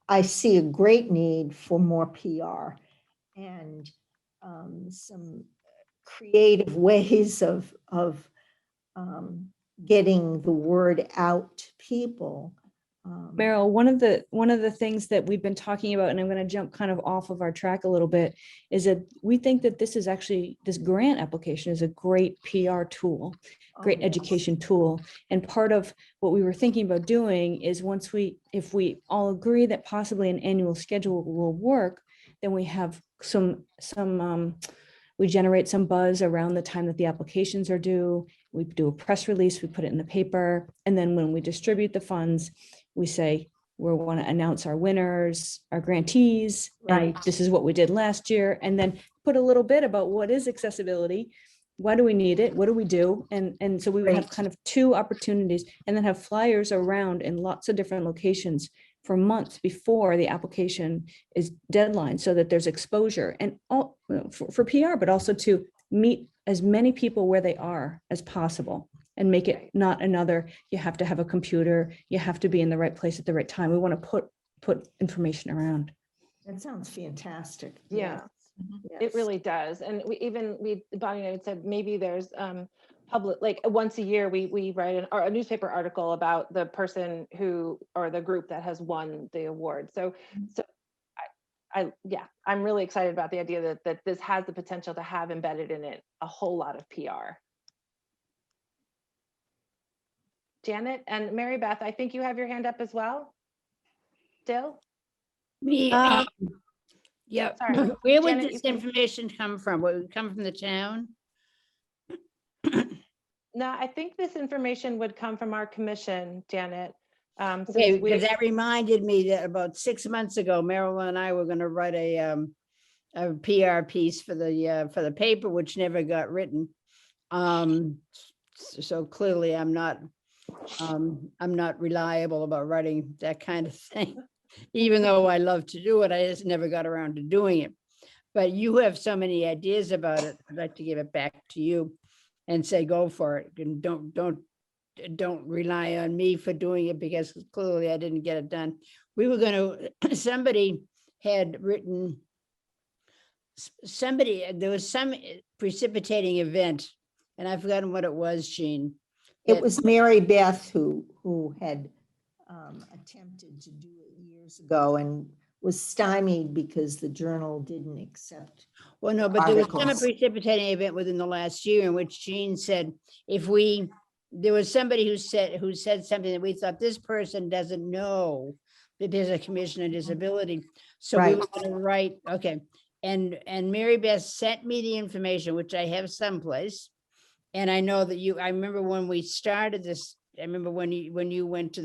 I see a great need for more PR and some creative ways of getting the word out to people. Meryl, one of the things that we've been talking about, and I'm going to jump kind of off of our track a little bit, is that we think that this grant application is a great PR tool, great education tool. And part of what we were thinking about doing is if we all agree that possibly an annual schedule will work, then we have we generate some buzz around the time that the applications are due. We do a press release, we put it in the paper. And then when we distribute the funds, we say, we want to announce our winners, our grantees, Right. and this is what we did last year. And then put a little bit about what is accessibility, why do we need it, what do we do? And so we would have kind of two opportunities, and then have flyers around in lots of different locations for months before the application is deadline, so that there's exposure and all for PR, but also to meet as many people where they are as possible, and make it not another, you have to have a computer, you have to be in the right place at the right time. We want to put information around. That sounds fantastic. Yeah. Yes, It yes. really does. And Bonnie and I had said, maybe there's public, like once a year, we write or a newspaper article about the person who, or the group that has won the award. So yeah, I'm really excited about the idea that this has the potential to have embedded in it a whole lot of PR. Janet and Mary Beth, I think you have your hand up as well. Still? Me, Um, yeah, Sorry, where would Janet, you this can- information come from? Would it come from the town? No, I think this information would come from our commission, Janet. Okay, Since because we, that reminded me that about 6 months ago, Marilyn and I were gonna write a PR piece for the paper, which never got written. So clearly I'm not reliable about writing that kind of thing. Even though I love to do it, I just never got around to doing it. But you have so many ideas about it. I'd like to give it back to you and say, go for it. And don't rely on me for doing it, because clearly I didn't get it done. We were going to, somebody had written, there was some precipitating event, and I've forgotten what it was, Jean. It was Mary Beth who had attempted to do it years ago and was stymied because the journal didn't accept. Well, no, but there was some Articles. precipitating event within the last year in which Jean said, there was somebody who said something that we thought, this person doesn't know that there's a commission on disability. So we Right. were gonna write, okay. And Mary Beth sent me the information, which I have someplace. And I know that I remember when we started this, I remember when you went to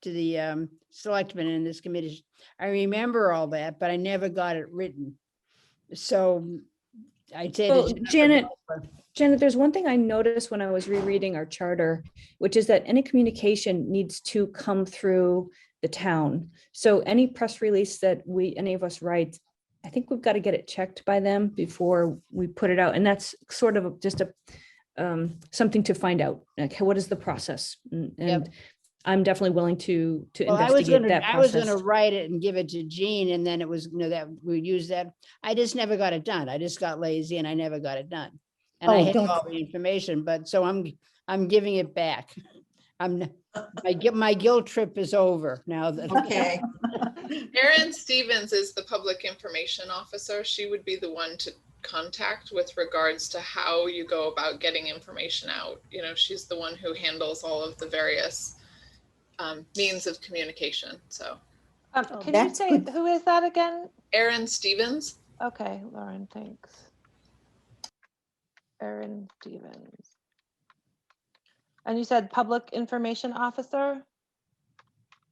the selectmen in this committee, I remember all that, but I never got it written. So I said, Well, Janet, there's one thing I noticed when I was rereading our charter, which is that any communication needs to come through the town. So any press release that any of us write, I think we've got to get it checked by them before we put it out. And that's sort of just something to find out. Like, what is the process? And Yep. I'm definitely willing to well, I was investigate that I was process. gonna write it and give it to Jean, and then it was, that we use that. I just never got it done. I just got lazy and I never got it done. And I Oh, had don't- all the information, but so I'm giving it back. My guilt trip is over now that. Okay, Erin Stevens is the public information officer. She would be the one to contact with regards to how you go about getting information out. You know, she's the one who handles all of the various means of communication. So Oh, can you that's say, good. who is that again? Erin Stevens. Okay, Lauren, thanks. Erin Stevens. And you said public information officer?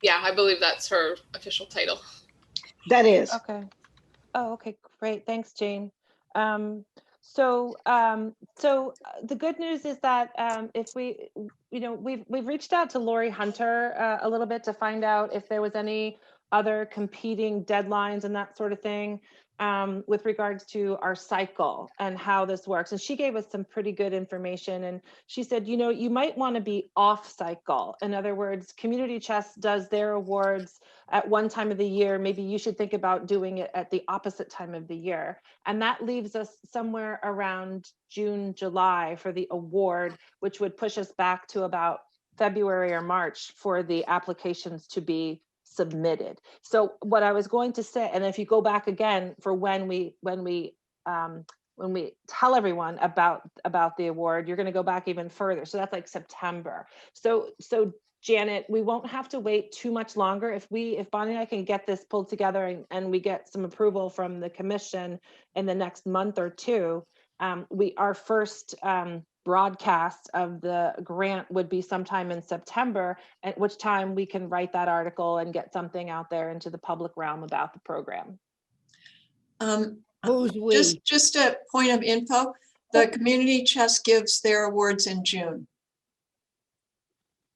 Yeah, I believe that's her official title. That is. Okay. Oh, okay, great. Thanks, Jane. So the good news is that if we've reached out to Lori Hunter a little bit to find out if there was any other competing deadlines and that sort of thing with regards to our cycle and how this works. And she gave us some pretty good information. And she said, you might want to be off cycle. In other words, Community Chest does their awards at one time of the year. Maybe you should think about doing it at the opposite time of the year. And that leaves us somewhere around June, July for the award, which would push us back to about February or March for the applications to be submitted. So what I was going to say, and if you go back again for when we tell everyone about the award, you're going to go back even further. So that's like September. So Janet, we won't have to wait too much longer. If Bonnie and I can get this pulled together and we get some approval from the commission in the next month or two, our first broadcast of the grant would be sometime in September, at which time we can write that article and get something out there into the public realm about the program. Who's we? just a point of info, the Community Chest gives their awards in June,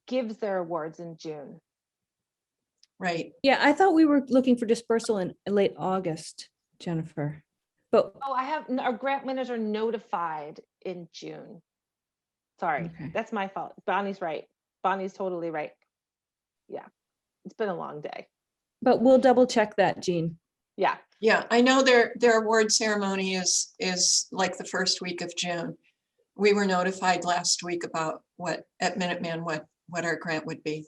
Gives their awards in June. right? Yeah, I thought we were looking for dispersal in late August, Jennifer. But Oh, our grant winners are notified in June. Sorry, Okay. that's my fault. Bonnie's right. Bonnie's totally right. Yeah, it's been a long day. we'll double check that, Jean. Yeah, Yeah, I know their award ceremony is like the first week of June. We were notified last week about at Minuteman, what our grant would be.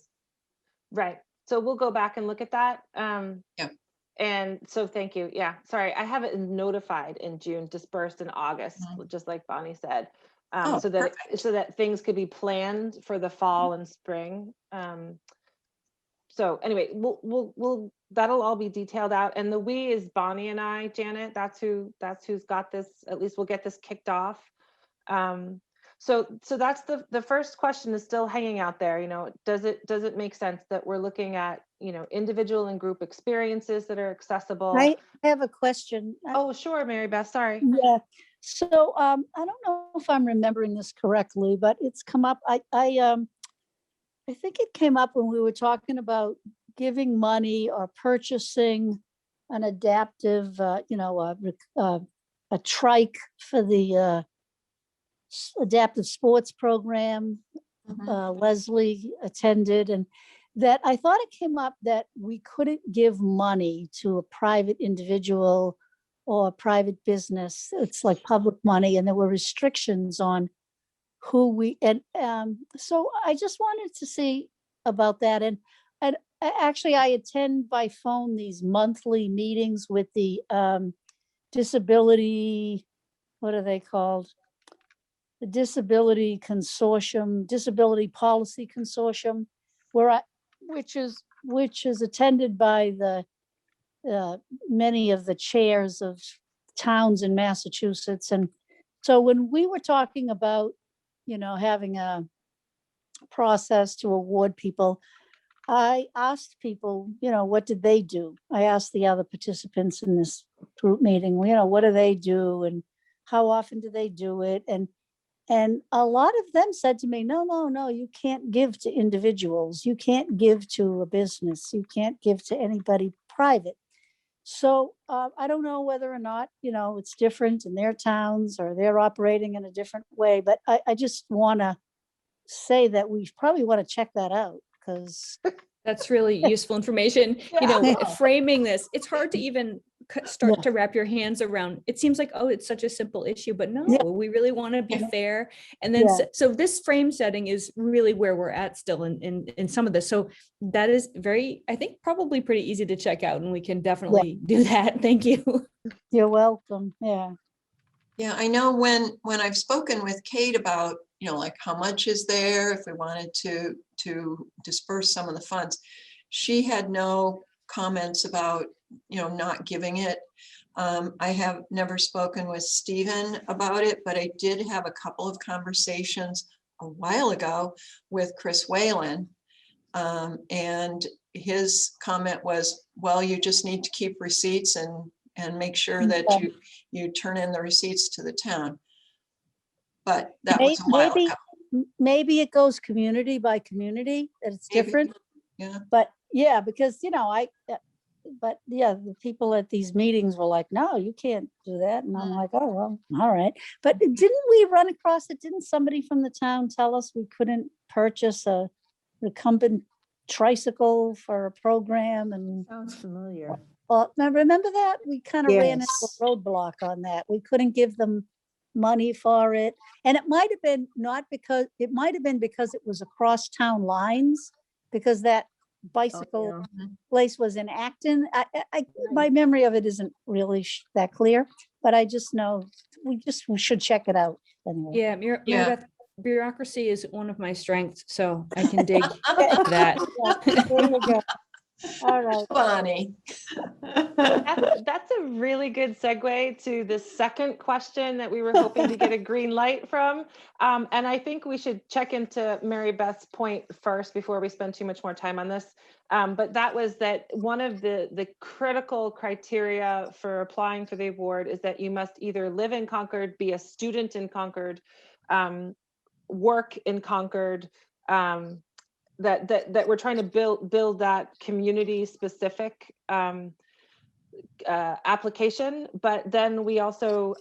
right. So we'll go back and look at that. Yeah. And so thank you. Yeah, sorry, I have it notified in June, dispersed in August, just like Bonnie said. Oh, So that perfect. so that things could be planned for the fall and spring. So anyway, we'll that'll all be detailed out. And the we is Bonnie and I, Janet. That's who's got this. At least we'll get this kicked off. So that's the first question is still hanging out there. You know, does it make sense that we're looking at, you know, individual and group experiences that are accessible? I have a question. Oh, sure, Mary Beth. Sorry. Yeah. So I don't know if I'm remembering this correctly, but it's come up. I think it came up when we were talking about giving money or purchasing an adaptive, a trike for the adaptive sports program. Mhm. Leslie attended, and that I thought it came up that we couldn't give money to a private individual or a private business. It's like public money, and there were restrictions on who we, and so I just wanted to see about that. And actually, I attend by phone these monthly meetings with the disability, what are they called? The Disability Consortium, Disability Policy Consortium, which is attended by the many of the chairs of towns in Massachusetts. And so when we were talking about, you know, having a process to award people, I asked people, you know, what did they do? I asked the other participants in this group meeting, you know, what do they do and how often do they do it? And a lot of them said to me, no, you can't give to individuals. You can't give to a business. You can't give to anybody private. So I don't know whether or not, you know, it's different in their towns or they're operating in a different way, but I just want to say that we probably want to check that out because That's really useful information. You know, framing this, it's hard to even start to wrap your hands around. It seems like, oh, it's such a simple issue, but no, we really want to be fair. And then, so this frame setting is really where we're at still in some of this. So that is very, I think probably pretty easy to check out, and we can definitely do that. Thank you. You're welcome. Yeah. Yeah, I know when I've spoken with Kate about, you know, like how much is there if we wanted to disperse some of the funds, she had no comments about, you know, not giving it. I have never spoken with Stephen about it, but I did have a couple of conversations a while ago with Chris Whalen. And his comment was, well, you just need to keep receipts and make sure that you turn in the receipts to the town. But that was a while ago. Maybe it goes community by community, that it's Maybe. different. Yeah. But yeah, because, you know, the people at these meetings were like, no, you can't do that. And I'm like, oh, well, all right. But didn't we run across it? Didn't somebody from the town tell us we couldn't purchase a recumbent tricycle for a program? And Sounds familiar. well, now remember that? We kind of ran into Yes. a roadblock on that. We couldn't give them money for it. And it might have been because it was across town lines, because that bicycle place was in Acton. My memory of it isn't really that clear, but I just know we should check it out anyway. Yeah, Mary Beth, bureaucracy is one of my strengths, so I can dig that. There you go. All right. Bonnie. That's a really good segue to the second question that we were hoping to get a green light from. And I think we should check into Mary Beth's point first before we spend too much more time on this. But that was that one of the critical criteria for applying for the award is that you must either live in Concord, be a student in Concord, work in Concord, that we're trying to build that community specific application. But then we also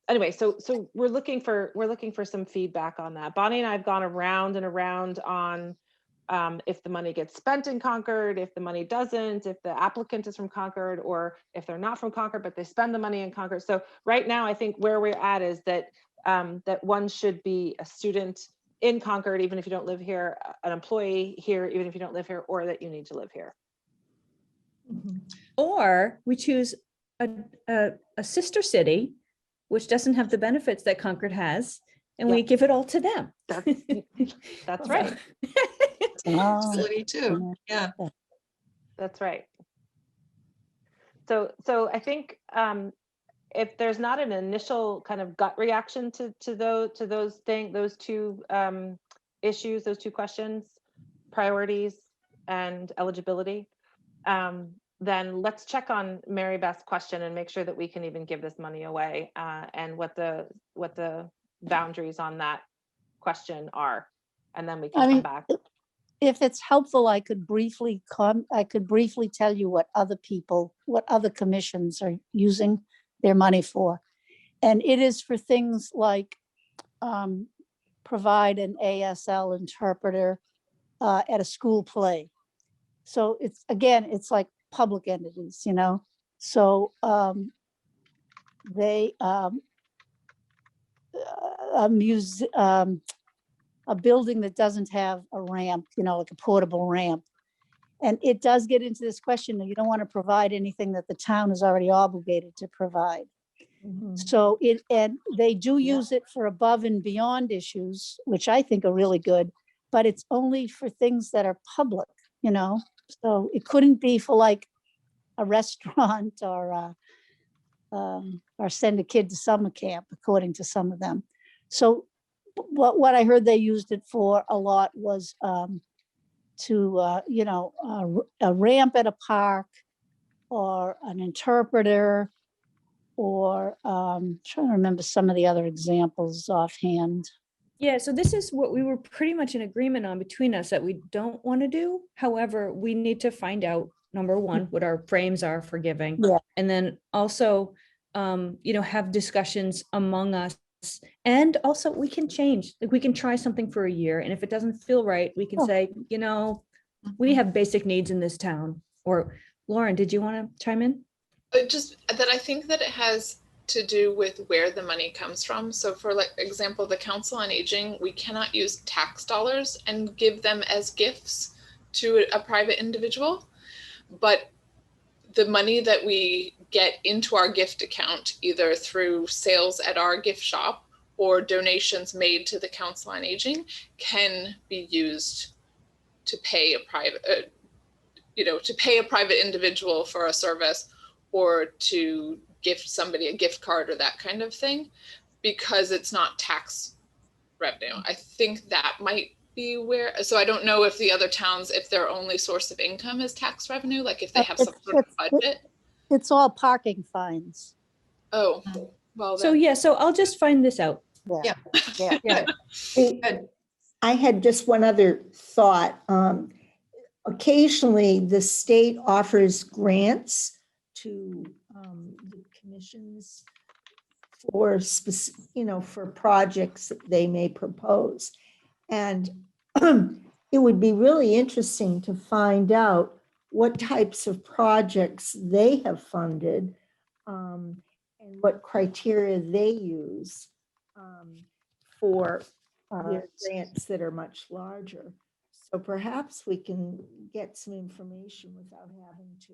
anyway, so we're looking for some feedback on that. Bonnie and I have gone around and around on if the money gets spent in Concord, if the money doesn't, if the applicant is from Concord, or if they're not from Concord, but they spend the money in Concord. So right now, I think where we're at is that that one should be a student in Concord, even if you don't live here, an employee here, even if you don't live here, or that you need to live here. Or we choose a sister city, which doesn't have the benefits that Concord has, and we give it all to them. That's right. Possibility too. Yeah. That's right. So I think if there's not an initial kind of gut reaction to those two issues, those two questions, priorities and eligibility, then let's check on Mary Beth's question and make sure that we can even give this money away, and what the boundaries on that question are, and then we can come back. If it's helpful, I could briefly tell you what other commissions are using their money for. And it is for things like provide an ASL interpreter at a school play. So it's like public entities, you know? So they, a building that doesn't have a ramp, you know, like a portable ramp. And it does get into this question that you don't want to provide anything that the town is already obligated to provide. So and they do use it for above and beyond issues, which I think are really good, but it's only for things that are public, you know? So it couldn't be for like a restaurant or send a kid to summer camp, according to some of them. So what I heard they used it for a lot was to, you know, a ramp at a park, or an interpreter, or trying to remember some of the other examples offhand. Yeah, so this is what we were pretty much in agreement on between us that we don't want to do. However, we need to find out, number one, what our frames are for giving. Yeah. And then also, you know, have discussions among us. And also we can change, like we can try something for a year. And if it doesn't feel right, we can say, you know, we have basic needs in this town. Or Lauren, did you want to chime in? Just that I think that it has to do with where the money comes from. So for like example, the Council on Aging, we cannot use tax dollars and give them as gifts to a private individual. But the money that we get into our gift account, either through sales at our gift shop or donations made to the Council on Aging, can be used to pay a private, to pay a private individual for a service, or to gift somebody a gift card or that kind of thing, because it's not tax revenue. I think that might be where, so I don't know if the other towns, if their only source of income is tax revenue, like if they have some sort of budget. It's all parking fines. Oh, well So then. yeah, so I'll just find this out. Yeah. Yeah. Good. I had just one other thought. Occasionally, the state offers grants to the commissions for for projects that they may propose. And it would be really interesting to find out what types of projects they have funded, and what criteria they use for their grants that are much larger. So perhaps we can get some information without having to.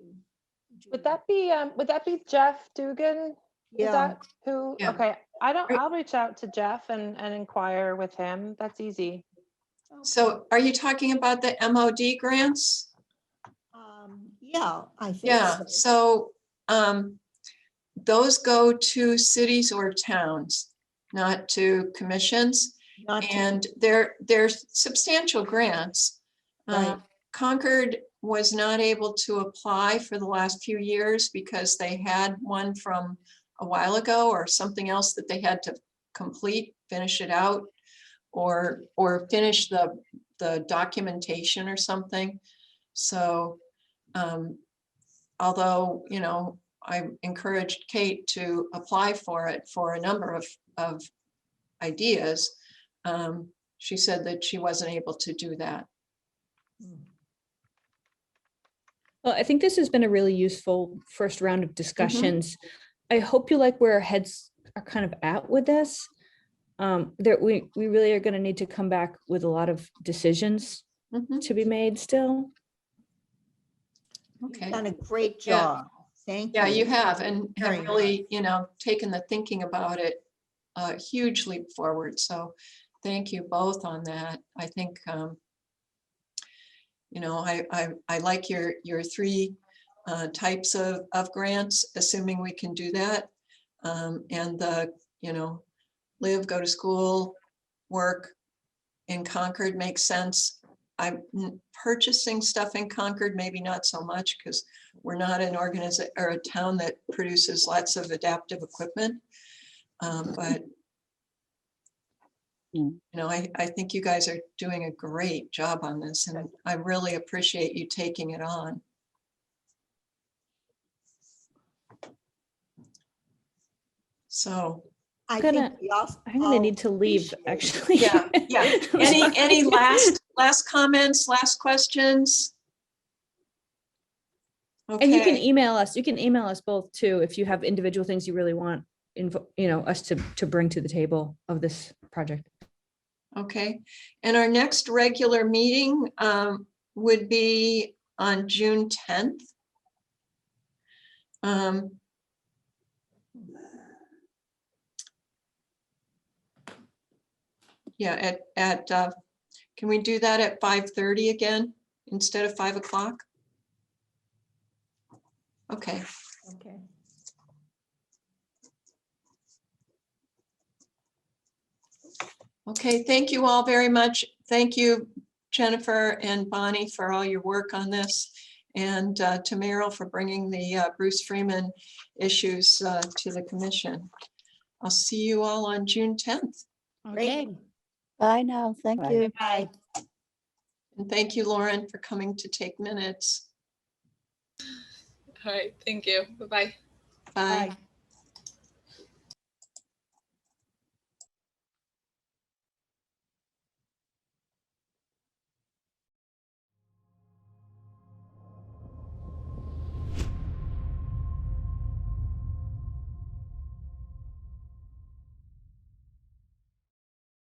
Would that be Jeff Dugan? Is Yeah. that who? Yeah. Okay, I'll reach out to Jeff and inquire with him. That's easy. So are you talking about the MOD grants? Yeah, I think. Yeah, so those go to cities or towns, not to commissions. Not to- And they're substantial grants. Right. Concord was not able to apply for the last few years because they had one from a while ago, or something else that they had to complete, finish it out, or finish the documentation or something. So although, I encouraged Kate to apply for it for a number of ideas, she said that she wasn't able to do that. Well, I think this has been a really useful first round of discussions. I hope you like where our heads are kind of at with this. That we really are going to need to come back with a lot of decisions Mhm. to be made still. Okay. Done a great Yeah. job. Thank you. Yeah, you have, and Very have really, taken the thinking about it a huge leap forward. So thank you both on that. I think, I like your three types of grants, assuming we can do that. And the, live, go to school, work in Concord makes sense. I'm purchasing stuff in Concord, maybe not so much, because we're not an organization or a town that produces lots of adaptive equipment. But I think you guys are doing a great job on this, and I really appreciate you taking it on. So, I I'm think we gonna all need to leave, appreciate it. actually. yeah. Any last comments, last questions? And you can Okay, email us. You can email us both too if you have individual things you really want us to bring to the table of this project. okay. And our next regular meeting would be on June 10th. Yeah, can we do that at 5:30 again instead of 5 o'clock? Okay, Okay. okay, thank you all very much. Thank you, Jennifer and Bonnie, for all your work on this, and to Meryl for bringing the Bruce Freeman issues to the commission. I'll see you all on June 10th. Okay. Bye now. Thank you. Bye. And thank you, Lauren, for coming to take minutes. All right, thank you. Bye-bye. Bye. Bye.